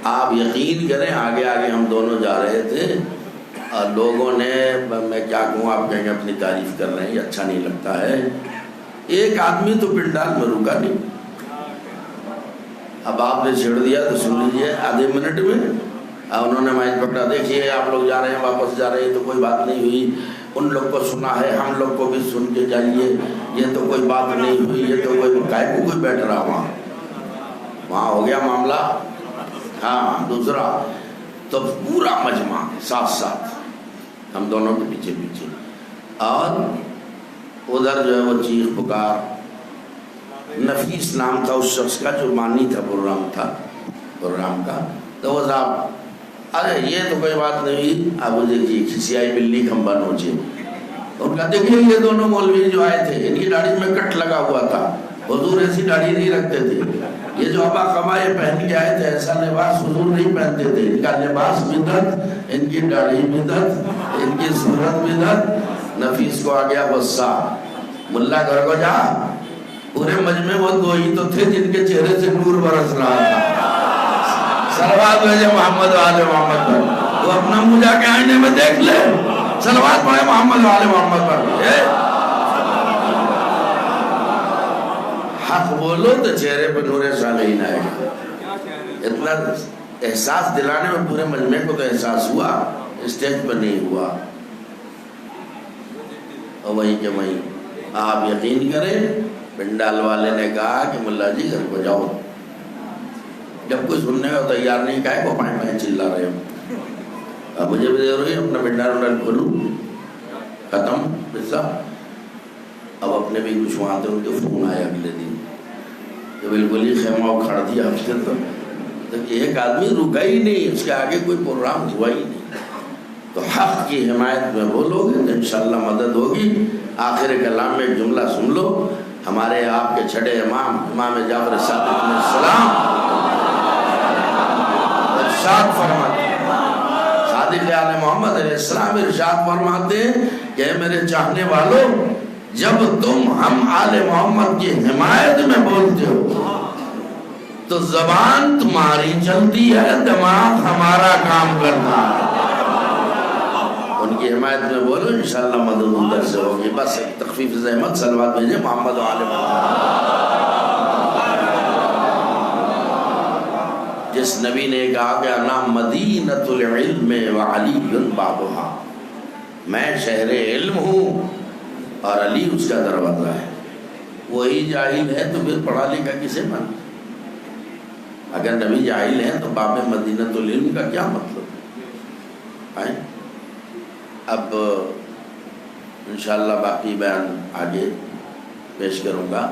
آپ یقین کریں آگے آگے ہم دونوں جا رہے تھے اور لوگوں نے، میں کیا کہوں، آپ کہیں اپنی تعریف کر رہے ہیں، یہ اچھا نہیں لگتا ہے. ایک آدمی تو پنڈال میں رکا نہیں. اب آپ نے چھیڑ دیا تو سن لیجئے آدھے منٹ میں. انہوں نے مائک پکڑا، دیکھیے آپ لوگ جا رہے ہیں، واپس جا رہے ہیں، تو کوئی بات نہیں ہوئی. ان لوگ کو سنا ہے، ہم لوگ کو بھی سن کے جائیے. یہ تو کوئی بات نہیں ہوئی، یہ تو کوئی بیٹھ رہا وہاں ہو گیا معاملہ. ہاں دوسرا تو پورا مجمع ساتھ ساتھ ہم دونوں کے پیچھے پیچھے، اور ادھر جو ہے وہ چیخ پکار. نفیس نام تھا اس شخص کا جو مانی تھا پروگرام کا. تو وہ صاحب، ارے یہ تو کوئی بات نہیں ہوئی. اب مجھے کھسیائی بلی کھمبا نوچے. ان کا دیکھیے یہ دونوں مولوی جو آئے تھے ان کی داڑھی میں کٹ لگا ہوا تھا. حضور ایسی داڑھی نہیں رکھتے تھے. یہ جو ابا قبا یہ پہن کے آئے تھے ایسا لباس حضور نہیں پہنتے تھے. ان کا لباس بدعت، ان کی داڑھی بدعت، ان کی صورت بدعت. نفیس کو آ گیا غصہ. ملا گھر کو جا، پورے مجمع وہ دو ہی تو تھے جن کے چہرے سے نور برس رہا تھا. صلوات بھیجے محمد و آل محمد پر. تو اپنا منہ جا کے آئینے میں دیکھ لے. صلوات پڑھے محمد و آل محمد پر. حق بولو تو چہرے پر نور صالحین آئے گا. اتنا احساس دلانے میں پورے مجمع کو تو احساس ہوا، اسٹیج پر نہیں ہوا. اور وہی کہ وہی آپ یقین کریں پنڈال والے نے کہا کہ ملا جی گھر کو جاؤ. جب کوئی سننے کو تیار نہیں کہا وہ پائیں چلا رہے ہوں. اب مجھے بھی دے رہی اپنا پنڈال کھولوں. ختم قصہ. اب اپنے بھی کچھ وہاں تھے، ان کے فون آئے اگلے دن کہ بالکل ہی خیمہ اکھاڑ دیا ہفتے تک. ایک آدمی رکا ہی نہیں، اس کے آگے کوئی پروگرام ہوا ہی نہیں. تو حق کی حمایت میں بولو گے تو انشاءاللہ مدد ہوگی. آخر کلام میں ایک جملہ سن لو. ہمارے آپ کے چھڑے امام جعفر صادق علیہ السلام ارشاد فرماتے ہیں، صادق آل محمد علیہ السلام ارشاد فرماتے ہیں کہ اے میرے چاہنے والوں، جب تم ہم آل محمد کی حمایت میں بولتے ہو تو زبان تمہاری چلتی ہے، دماغ ہمارا کام کرتا ہے. ان کی حمایت میں بولو انشاءاللہ مدد ادھر سے ہوگی. بس تخفیف زحمت صلوات بھیجیں محمد و آل محمد. جس نبی نے کہا کہ انا مدینۃ العلم وعلی بابھا، میں شہر علم ہوں اور علی اس کا دروازہ ہے. وہی جاہل ہے تو پھر پڑھا لکھا کسے مانا؟ اگر نبی جاہل ہیں تو باب مدینۃ العلم کا کیا مطلب ہے؟ اب انشاءاللہ باقی بیان آگے پیش کروں گا.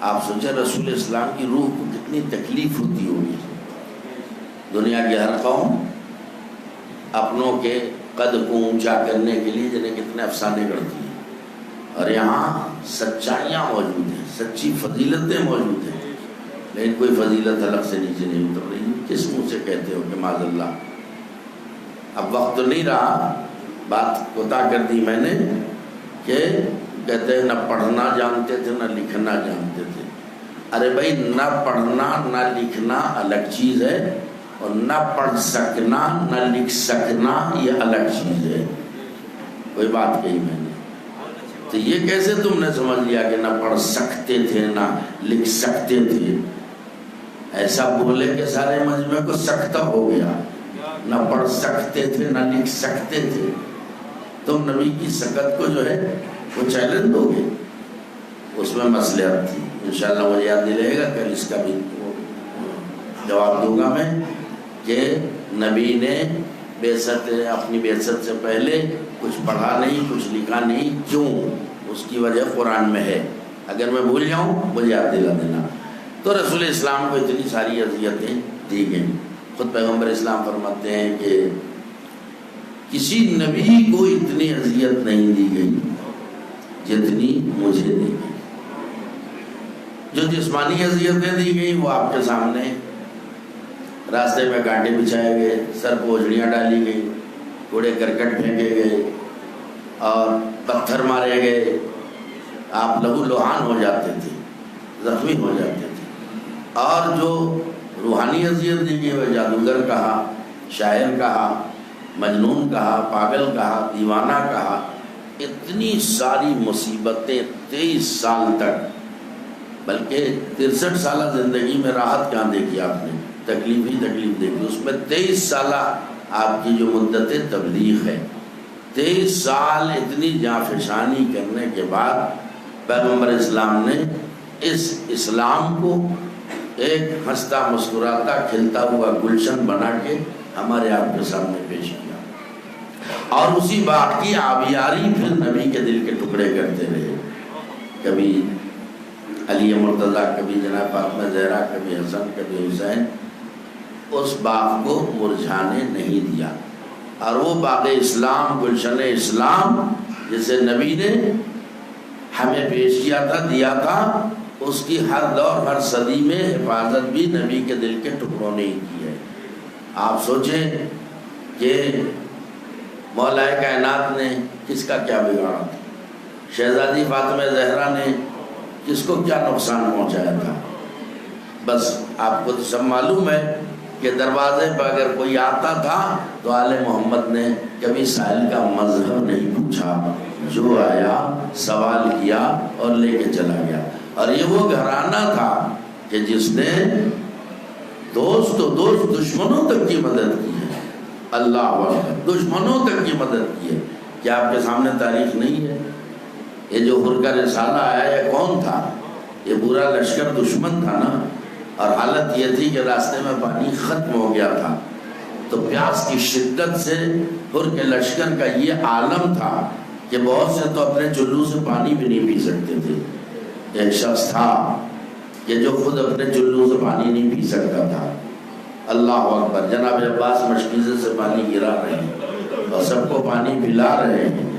آپ سوچیں رسول اسلام کی روح کو کتنی تکلیف ہوتی ہوگی. دنیا کی ہر قوم اپنوں کے قد کو اونچا کرنے کے لیے جنہیں کتنے افسانے کرتی ہیں، اور یہاں سچائیاں موجود ہیں، سچی فضیلتیں موجود ہیں، لیکن کوئی فضیلت الگ سے نیچے نہیں اتر رہی. کس منہ سے کہتے ہو کہ معاذ اللہ؟ اب وقت تو نہیں رہا، بات کوتاہ کر دی میں نے کہ کہتے ہیں نہ پڑھنا جانتے تھے نہ لکھنا جانتے تھے. ارے بھائی، نہ پڑھنا نہ لکھنا الگ چیز ہے، اور نہ پڑھ سکنا نہ لکھ سکنا یہ الگ چیز ہے. کوئی بات کہی میں نے تو یہ کیسے تم نے سمجھ لیا کہ نہ پڑھ سکتے تھے نہ لکھ سکتے تھے؟ ایسا بولے کہ سارے مجمع کو سکتہ ہو گیا. نہ پڑھ سکتے تھے نہ لکھ سکتے تھے. تم نبی کی سکت کو جو ہے وہ چیلنج دو گے، اس میں مصلحت تھی. انشاءاللہ مجھے یاد دلائے گا، کل اس کا بھی جواب دوں گا میں کہ نبی نے اپنی بعثت سے پہلے کچھ پڑھا نہیں، کچھ لکھا نہیں. کیوں؟ اس کی وجہ قرآن میں ہے. اگر میں بھول جاؤں مجھے یاد دلا دینا. تو رسول اسلام کو اتنی ساری اذیتیں دی گئیں. خود پیغمبر اسلام فرماتے ہیں کہ کسی نبی کو اتنی اذیت نہیں دی گئی جتنی مجھے دی گئی. جو جسمانی اذیتیں دی گئی وہ آپ کے سامنے. راستے میں کانٹے بچھائے گئے، سر کو اوجڑیاں ڈالی گئی، کوڑے کرکٹ پھینکے گئے اور پتھر مارے گئے. آپ لہو لوہان ہو جاتے تھے، زخمی ہو جاتے تھے. اور جو روحانی اذیت دی گئی وہ جادوگر کہا، شاعر کہا، مجنون کہا، پاگل کہا، دیوانہ کہا. اتنی ساری مصیبتیں 23 سال تک، بلکہ 63 سالہ زندگی میں راحت کہاں دیکھی آپ نے؟ تکلیف ہی تکلیف دیکھی. اس میں 23 سالہ آپ کی جو مدت تبلیغ ہے، 23 سال اتنی جانفشانی کرنے کے بعد پیغمبر اسلام نے اس اسلام کو ایک ہنستا مسکراتا کھلتا ہوا گلشن بنا کے ہمارے آپ کے سامنے پیش کیا. اور اسی بات کی آبیاری پھر نبی کے دل کے ٹکڑے کرتے رہے. کبھی علی مرتضیٰ، کبھی جناب فاطمہ زہرا، کبھی حسن، کبھی حسین. اس باغ کو مرجھانے نہیں دیا. اور وہ باغ اسلام، گلشن اسلام جسے نبی نے ہمیں پیش کیا تھا، دیا تھا، اس کی ہر دور ہر صدی میں حفاظت بھی نبی کے دل کے ٹکڑوں نے ہی کی ہے. آپ سوچیں کہ مولا کائنات نے کس کا کیا بگاڑا تھا؟ شہزادی فاطمہ زہرا نے کس کو کیا نقصان پہنچایا تھا؟ بس آپ کو تو سب معلوم ہے کہ دروازے پر اگر کوئی آتا تھا تو آل محمد نے کبھی سائل کا مذہب نہیں پوچھا، جو آیا سوال کیا اور لے کے چلا گیا. اور یہ وہ گھرانہ تھا کہ جس نے دوست و دوست دشمنوں تک کی مدد کی ہے. اللہ اکبر، دشمنوں تک کی مدد کی ہے. کیا آپ کے سامنے تاریخ نہیں ہے؟ یہ جو حر کا رسالہ آیا یہ کون تھا؟ یہ پورا لشکر دشمن تھا نا. اور حالت یہ تھی کہ راستے میں پانی ختم ہو گیا تھا، تو پیاس کی شدت سے حر کے لشکر کا یہ عالم تھا کہ بہت سے تو اپنے چلو سے پانی بھی نہیں پی سکتے تھے. ایک شخص تھا کہ جو خود اپنے چلو سے پانی نہیں پی سکتا تھا. اللہ اکبر. جناب عباس مشکیزے سے پانی گرا رہے ہیں اور سب کو پانی پلا رہے ہیں.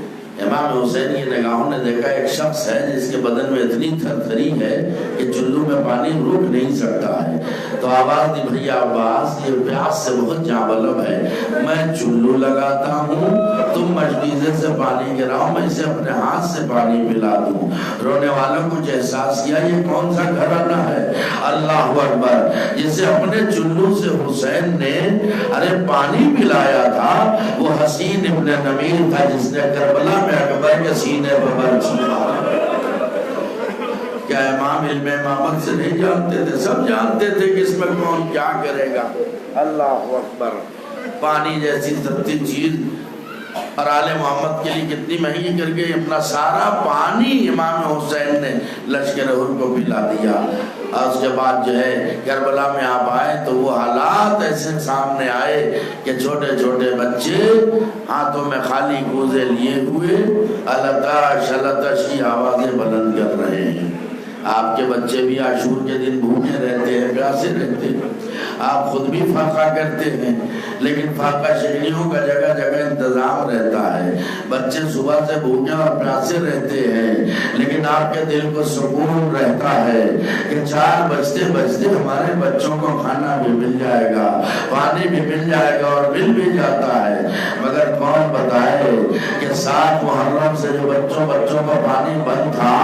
امام حسین کی نگاہوں نے دیکھا ایک شخص ہے جس کے بدن میں اتنی تھرتھری ہے کہ چلو میں پانی روک نہیں سکتا ہے. تو آواز دی، بھیا عباس یہ پیاس سے بہت جانبلب ہے، میں چلو لگاتا ہوں، تم مشکیزے سے پانی گراؤ، میں اسے اپنے ہاتھ سے پانی پلا دوں. رونے والوں کو احساس کیا یہ کون سا گھرانہ ہے. اللہ اکبر. جسے اپنے چلو سے حسین نے پانی پلایا تھا وہ حسین ابن نمیر تھا جس نے کربلا میں اکبر کے سینے پر برچ. کیا امام علم امامت سے نہیں جانتے تھے؟ سب جانتے تھے کہ اس میں کون کیا کرے گا۔ اللہ اکبر، پانی جیسی سستی چیز اور آل محمد کے لیے کتنی مہنگی کر کے اپنا سارا پانی امام حسین نے لشکر حر کو پلا دیا۔ اور اس کے بعد جو ہے کربلا میں آپ آئے تو وہ حالات ایسے سامنے آئے کہ چھوٹے چھوٹے بچے ہاتھوں میں خالی کوزے لیے ہوئے التش التشی آوازیں بلند کر رہے ہیں۔ آپ کے بچے بھی عاشور کے دن بھوکے رہتے ہیں، پیاسے رہتے ہیں، آپ خود بھی فاقہ کرتے ہیں، لیکن فاقہ شہریوں کا جگہ جگہ انتظام رہتا ہے۔ بچے صبح سے بھوکے اور پیاسے رہتے ہیں، لیکن آپ کے دل کو سکون رہتا ہے کہ 4 بجتے بجتے ہمارے بچوں کو کھانا بھی مل جائے گا، پانی بھی مل جائے گا اور مل بھی جاتا ہے۔ مگر کون بتائے کہ 7 محرم سے جو بچوں کو پانی بند تھا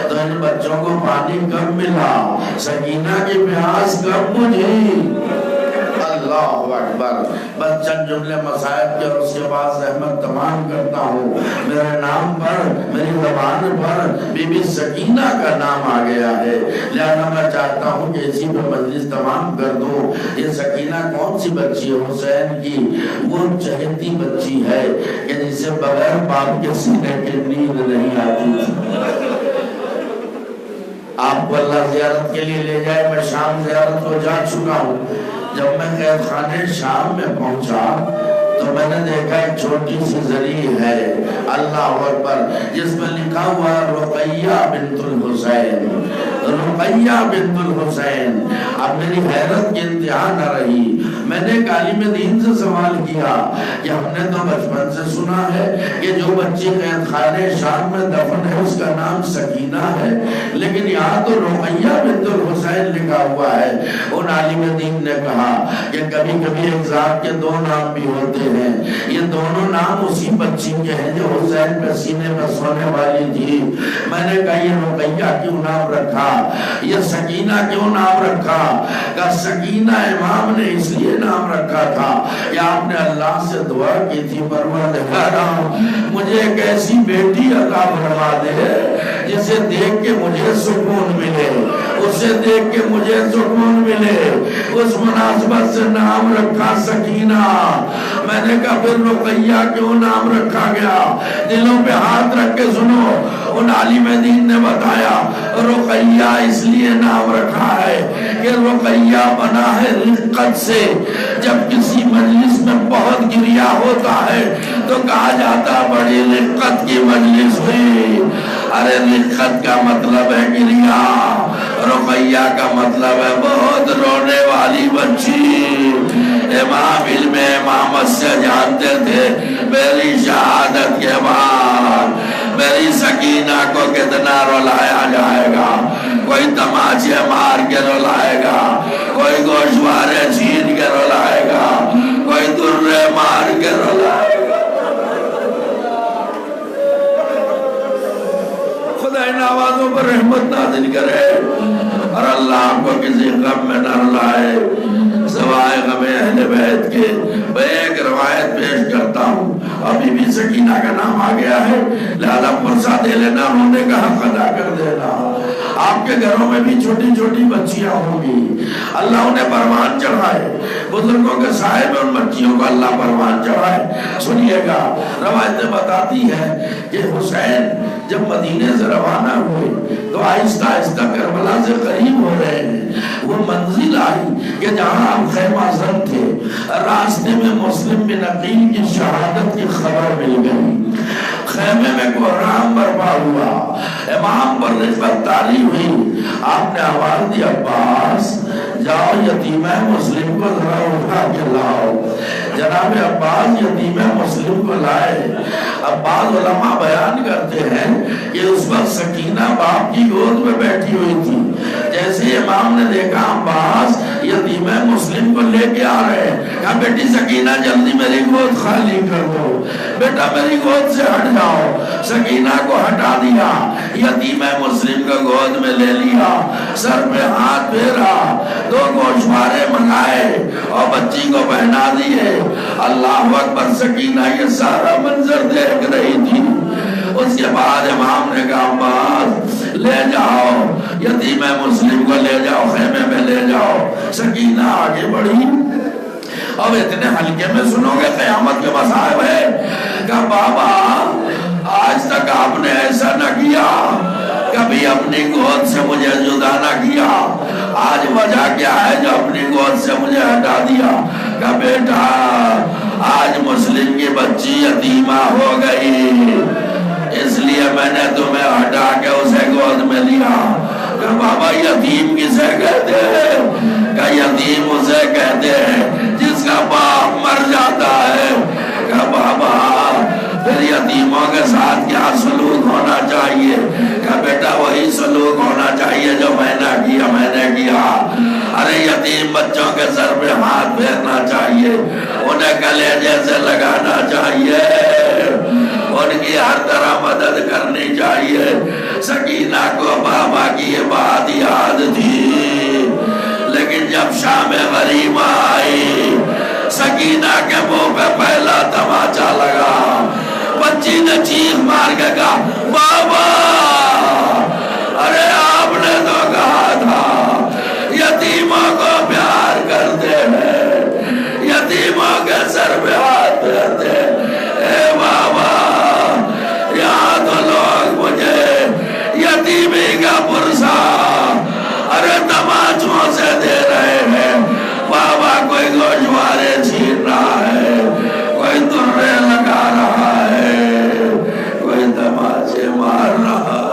تو ان بچوں کو پانی کب ملا، سکینہ کی پیاس کب بجھی؟ اللہ اکبر۔ بس چند جملے مصائب کے اور اس کے بعد زحمت تمام کرتا ہوں۔ میرے نام پر، میری زبان پر بی بی سکینہ کا نام آ گیا ہے، لہذا میں چاہتا ہوں کہ اسی پر مجلس تمام کر دوں۔ یہ سکینہ کون سی بچی ہے؟ حسین کی وہ چہتی بچی ہے کہ جسے بغیر باپ کے سینے کے نیند نہیں آتی تھی۔ آپ کو اللہ زیارت کے لیے لے جائے، میں شام زیارت کو جا چکا ہوں۔ جب میں قید خانے شام میں پہنچا تو میں نے دیکھا ایک چھوٹی سی زری ہے، اللہ اکبر، جس میں لکھا ہوا رقیہ بنت الحسین، رقیہ بنت الحسین۔ اب میری حیرت کی انتہا نہ رہی، میں نے ایک عالم دین سے سوال کیا کہ ہم نے تو بچپن سے سنا ہے کہ جو بچی قید خانے شام میں دفن ہے اس کا نام سکینہ ہے، لیکن یہاں تو رقیہ بنت الحسین لکھا ہوا ہے۔ ان عالم دین نے کہا کہ کبھی کبھی ایک ذات کے 2 نام بھی ہوتے ہیں، یہ دونوں نام اسی بچی کے ہیں جو حسین پہ سینے میں سونے والی تھی۔ میں نے کہا یہ رقیہ کیوں نام رکھا، یہ سکینہ کیوں نام رکھا؟ کہ سکینہ امام نے اس لیے نام رکھا تھا کہ آپ نے اللہ سے دعا کی تھی، پروردگارا مجھے ایک ایسی بیٹی عطا فرما دے جسے دیکھ کے مجھے سکون ملے، اسے دیکھ کے مجھے سکون ملے۔ اس مناسبت سے نام رکھا سکینہ۔ میں نے کہا پھر رقیہ کیوں نام رکھا گیا؟ دلوں پہ ہاتھ رکھ کے سنو، ان عالم دین نے بتایا رقیہ اس لیے نام رکھا ہے کہ رقیہ بنا ہے رقت سے۔ جب کسی مجلس میں بہت گریہ ہوتا ہے تو کہا جاتا بڑی رقت کی مجلس ہوئی۔ ارے رقت کا مطلب ہے گریہ، رقیہ کا مطلب ہے بہت رونے والی بچی۔ امام علم امامت سے جانتے تھے میری شہادت کے بعد میری سکینہ کو کتنا رلایا جائے گا۔ کوئی تماچے مار کے رلائے گا، کوئی گوشوارے چھین کے رلائے گا، کوئی درے مار کے رلائے گا۔ خدا ان آوازوں پر رحمت نازل کرے اور اللہ آپ کو کسی غم میں نہ رلائے سوائے غم اہل بیت کے۔ میں ایک روایت پیش کرتا ہوں، ابھی بھی سکینہ کا نام آ گیا ہے، لہذا پرسہ دے لینا، رونے کا حق ادا کر دینا۔ آپ کے گھروں میں بھی چھوٹی چھوٹی بچیاں ہوں گی، اللہ انہیں پروان چڑھائے، بزرگوں کے سائے میں ان بچیوں کو اللہ پروان چڑھائے۔ سنیے گا، روایتیں بتاتی ہیں کہ حسین جب مدینے سے روانہ ہوئے تو آہستہ آہستہ کربلا سے قریب ہو رہے ہیں۔ وہ منزل آئی کہ جہاں آپ خیمہ زن تھے، راستے میں مسلم بن عقیل کی شہادت کی خبر مل گئی۔ خیمے میں کوہرام برپا ہوا، امام پر نسبت تاری ہوئی۔ آپ نے آواز دی عباس جاؤ یتیمہ مسلم کو ذرا اٹھا کے لاؤ۔ جناب عباس یتیمہ مسلم کو لائے۔ عباس علماء بیان کرتے ہیں کہ اس وقت سکینہ باپ کی گود میں بیٹھی ہوئی تھی۔ جیسے امام نے دیکھا عباس یتیمہ مسلم کو لے کے آ رہے ہیں، کہا بیٹی سکینہ جلدی میری گود خالی کر دو، بیٹا میری گود سے ہٹ جاؤ۔ سکینہ کو ہٹا دیا، یتیمہ مسلم کو گود میں لے لیا، سر پہ ہاتھ پھیرا، 2 گوشوارے منگائے اور بچی کو پہنا دیے۔ اللہ اکبر، سکینہ یہ سارا منظر دیکھ رہی تھی۔ اس کے بعد امام نے کہا عباس لے جاؤ یتیم مسلم کو لے جاؤ خیمے میں لے جاؤ. سکینہ آگے بڑھی. اب اتنے ہلکے میں سنو گے قیامت کے مصائب ہے. کہا بابا آج تک آپ نے ایسا نہ کیا, کبھی اپنی گود سے مجھے جدا نہ کیا, آج وجہ کیا ہے جو اپنی گود سے مجھے ہٹا دیا؟ کہ بیٹا آج مسلم کی بچی یتیمہ ہو گئی, اس لیے میں نے تمہیں ہٹا کے اسے گود میں لیا. کہ بابا یتیم کسے کہتے ہیں؟ کہ یتیم اسے کہتے ہیں جس کا باپ مر جاتا ہے. کہ بابا پھر یتیموں کے ساتھ کیا سلوک ہونا چاہیے؟ کہ بیٹا وہی سلوک ہونا چاہیے جو میں نے کیا. ارے یتیم بچوں کے سر پہ ہاتھ پھیرنا چاہیے, انہیں کلیجے سے لگانا چاہیے, ان کی ہر طرح مدد کرنی چاہیے. سکینہ کو بابا کی یہ بات یاد تھی, لیکن جب شام غریبہ آئی سکینہ کے منہ پہ پہلا تماچا لگا. بچی نے چیخ مار کے کہا بابا ارے آپ نے تو کہا تھا یتیموں کو پیار کرتے ہیں, یتیموں کے سر پہ ہاتھ پھیرتے ہیں. اے بابا یہاں تو لوگ مجھے یتیمی کا پرسا ارے تماچوں سے دے رہے ہیں. بابا کوئی گوشوارے چھین رہا ہے, کوئی درے لگا رہا ہے, کوئی تماچے مار رہا ہے.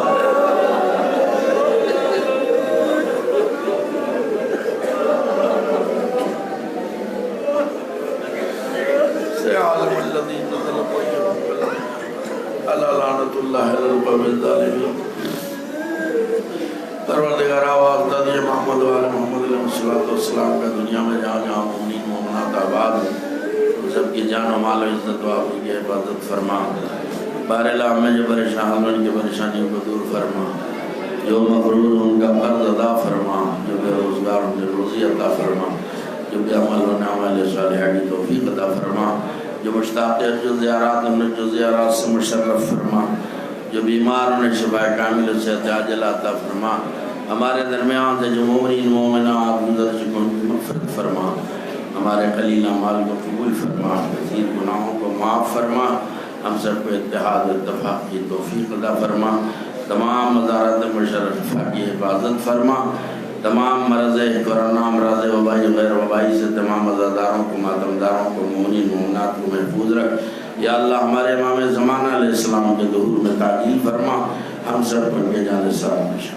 عالم الذین اللہ لعنت اللہ علی القوم الظالمین. پروردگار آواز دادی محمد و آل محمد علیہ الصلوۃ والسلام کا دنیا میں جہاں جہاں مومنین مومنات آباد ہیں سب کی جان و مال و عزت و آبرو کی حفاظت فرما. باراللہ ہمیں جو پریشان ان کی پریشانیوں کو دور فرما, جو مغرور ان کا قرض ادا فرما, جو بے روزگار ان کی روزی عطا فرما, جو بے عمل و نعمل صالحہ کی توفیق عطا فرما, جو مشتاق جو زیارات انہیں جو زیارات سے مشرف فرما, جو بیمار انہیں شفا کامل سے عاجل عطا فرما. ہمارے درمیان سے جو مومنین مومنات گزر چکے ان کی مغفرت فرما. ہمارے قلیل اعمال کو قبول فرما, کثیر گناہوں کو معاف فرما. ہم سب کو اتحاد و اتفاق کی توفیق عطا فرما. تمام مزارات مشرفہ کی حفاظت فرما. تمام مرض کورونا امراض وبائی غیر وبائی سے تمام عزاداروں کو ماتمداروں کو مومنین مومنات کو محفوظ رکھ. یا اللہ ہمارے امام زمانہ علیہ السلام کے ظہور میں تعجیل فرما. ہم سب ان کے جان سلام نشان.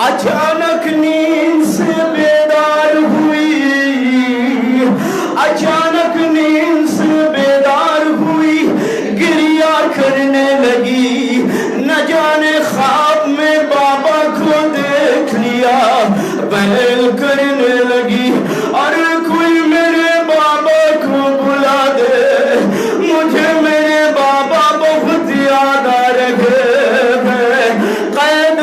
اچانک نیند سے بیدار ہوئی, اچانک نیند سے بیدار ہوئی, گریہ کرنے لگی. نہ جانے خواب میں بابا کو دیکھ لیا, بہل کرنے لگی, اور کوئی میرے بابا کو بلا دے, مجھے میرے بابا بہت یاد آ رہے ہیں. قید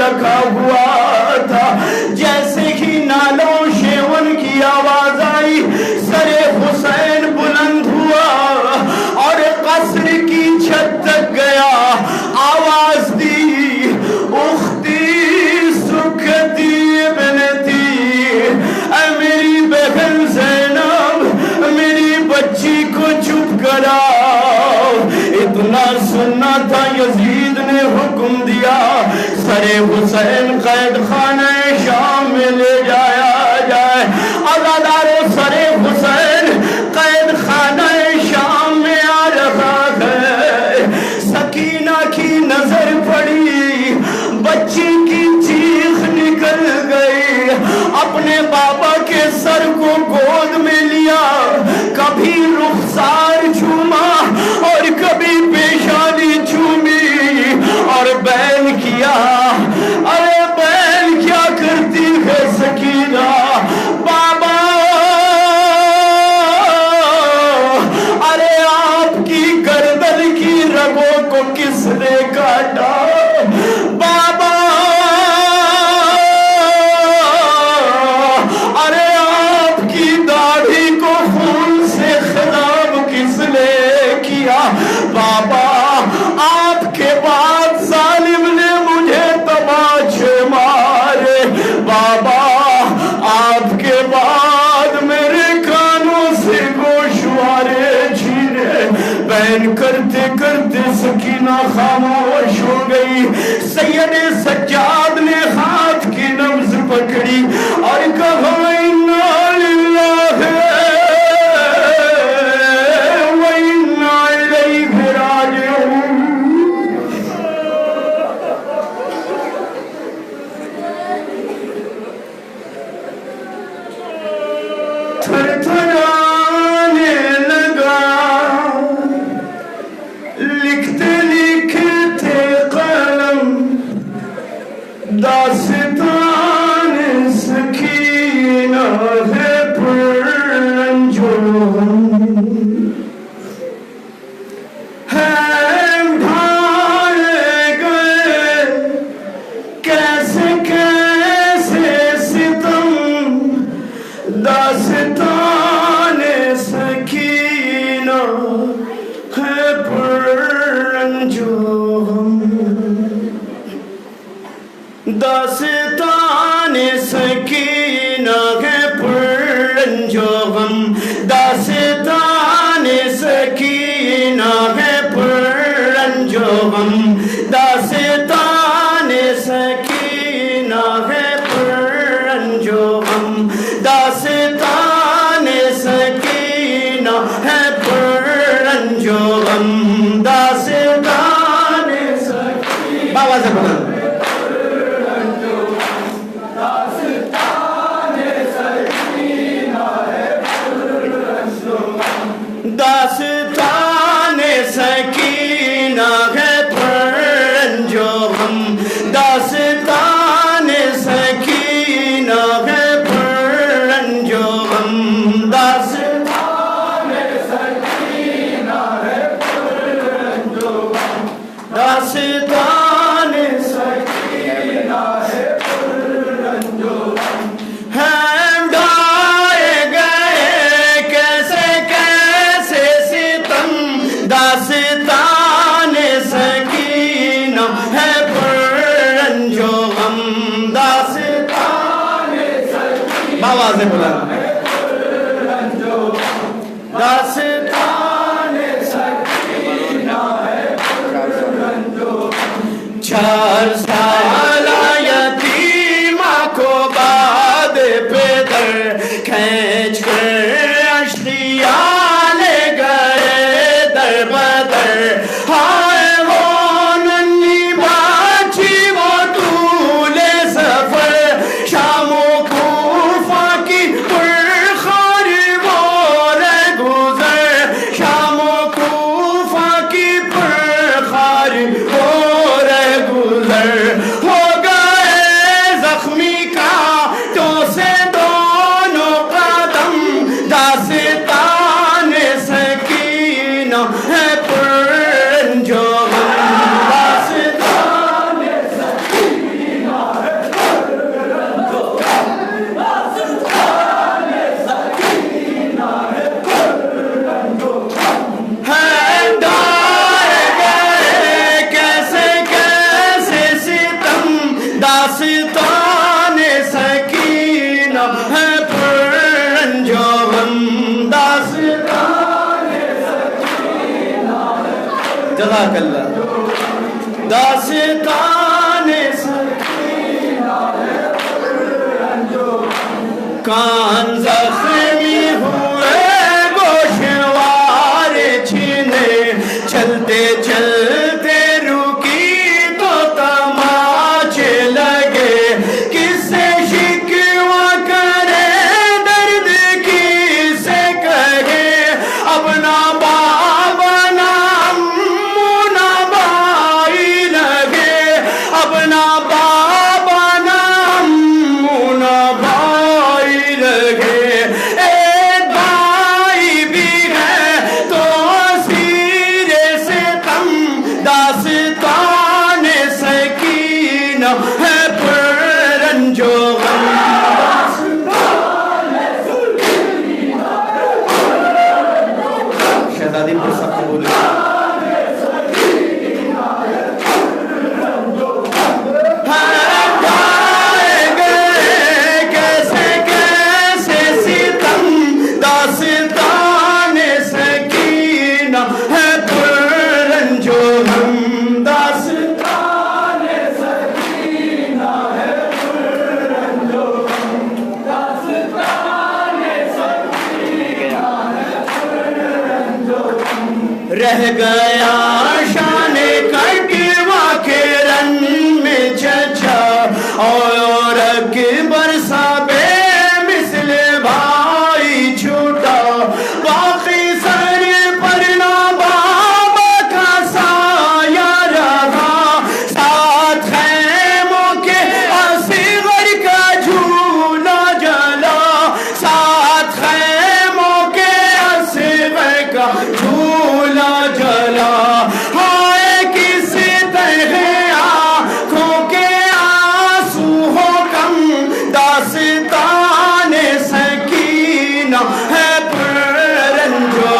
رکھا ہوا تھا. جیسے ہی نالوں سے ان کی آواز آئی سر حسین بلند ہوا اور قصر کی چھت تک گیا. آواز دی اختی سکھتی ابنتی، اے میری بہن زینب میری بچی کو چپ کراؤ. اتنا سننا تھا یزید نے حکم دیا سر حسین قید خانہ شام میں لے جایا جائے. عزادارو سر حسین قید خانہ شام میں آ رہا ہے. سکینہ کی نظر پڑی، بچی کی چیخ نکل گئی. اپنے بابا کے سر کو گود میں لیا، کبھی رخسار چوما اور کبھی پیشانی چومی اور بیل کیا. ارے بیل کیا کرتی ہے سکینہ؟ بابا ارے آپ کی گردن کی رگوں کو کس نے کاٹا؟ بابا ارے آپ کی داڑھی کو خون سے خراب کس نے کیا؟ بابا آپ کے بعد ظالم نے مجھے تماچے مارے. بابا آپ کے بعد میرے کانوں سے گوشوارے چھینے. بین کرتے کرتے سکینہ خاموش ہو گئی. سید سجاد نے ہاتھ کی نبض پکڑی اور کہا انا للہ و انا الیہ راجعون. تھر تھرانے لگا لکھتے لکھتے قلم، داستان سکینہ ہے پرنجو ہے ڈھائے گئے کیسے کیسے ستم. داستان سکینہ ہے پرنجو، داستان سکینہ ہے پرنجو غم. داستان سکینہ ہے پرنجو غم. داستان سکینہ ہے پرنجو غم. داستان سکینہ ہے پرنجو غم. داستان سکینہ بابا سے بلند داستان سکینہ ہے پرنجو غم. داستان سکینہ ہے پرنجو غم. داستان سکینہ ہے پرنجو غم. داستان سکینہ ہے پرنجو غم. ہم ڈھائے گئے کیسے کیسے ستم. داستان سکینہ ہے پرنجو غم. داستان سکینہ بابا سے بلند داستان سکینہ ہے پرنجو غم. 4 سالہ یتیمہ کو بعد پدر کھینچ کر اشتیاء لے گئے در بدر. ہائے وہ ننھی باچی وہ طول سفر، شام و کوفہ کی پرخار وہ رہ گزر. شام و کوفہ کی پرخار وہ رہ گزر. جزاک اللہ. داستان کان زخمی ہوئے گوشوار چھینے چلتے چلتے رکی تو تماچے لگے کس سے شکوہ کرے درد کی سے کہے اب نہ باپ نہ امو نہ بھائی لگے اب نہ باپ نہ امو نہ بھائی لگے ایک بھائی بھی ہے تو سیرے سے کم داستان سکینہ ہے پر رنج و غم شہزادی پر سب قبول ہے رہ گیا شان کٹوا کے رن میں چچا اور اکبر سا بے مثل بھائی چھوٹا باقی سر پر نہ بابا کا سایہ رہا ساتھ خیموں کے اصغر کا جھولا جلا ساتھ خیموں کے اصغر کا جھولا جلا ہائے کس طرح آنکھوں کے آنسو ہو کم داستان سکینہ ہے پر رنج و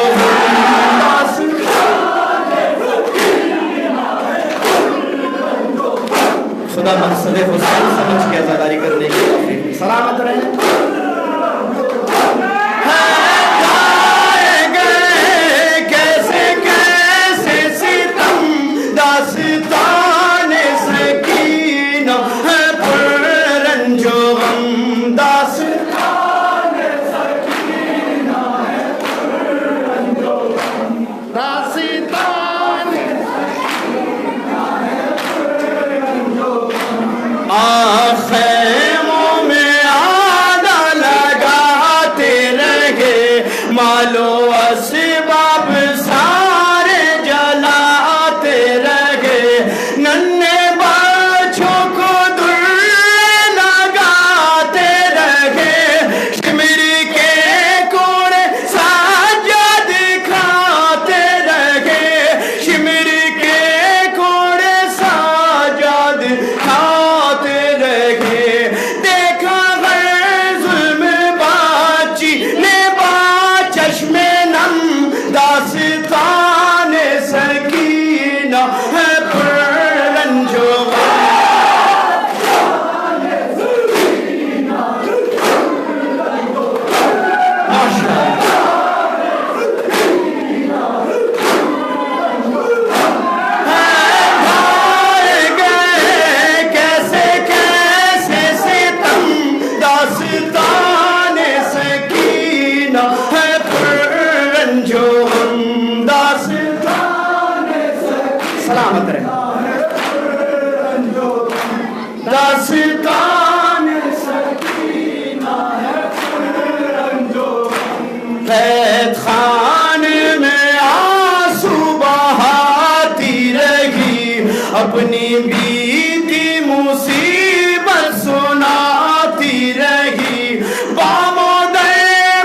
خدا مقصد حسین سمجھ کے عزاداری کرنے کی توفیق سلامت رہے خیموں میں آدھا لگاتے رہے مالو اسباب سارے جلاتے رہے ننھے بچوں کو در لگاتے رہے شمری کے کوڑے ساجد کھاتے رہے شمری کے کوڑے ساجد کھاتے رہے دیکھا غیر ظلم باچی نے با چشم نم داستان سکینہ ہے پر رنج و سلامت رہے داستان سکینہ ہے قید خان میں آنسو بہاتی رہی اپنی بیتی مصیبت سناتی رہی بامودے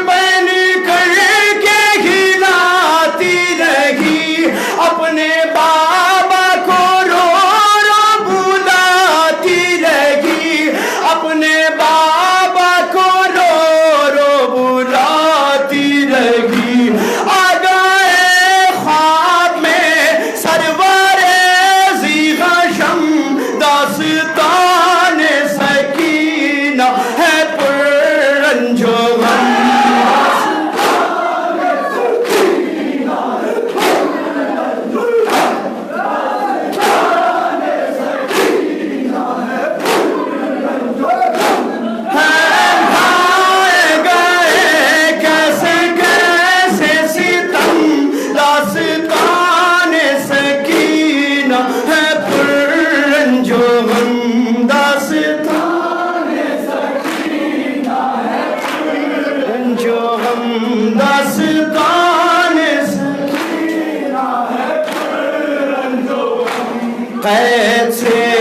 بن کر کے ہلاتی رہی اپنے بابا کو قید سے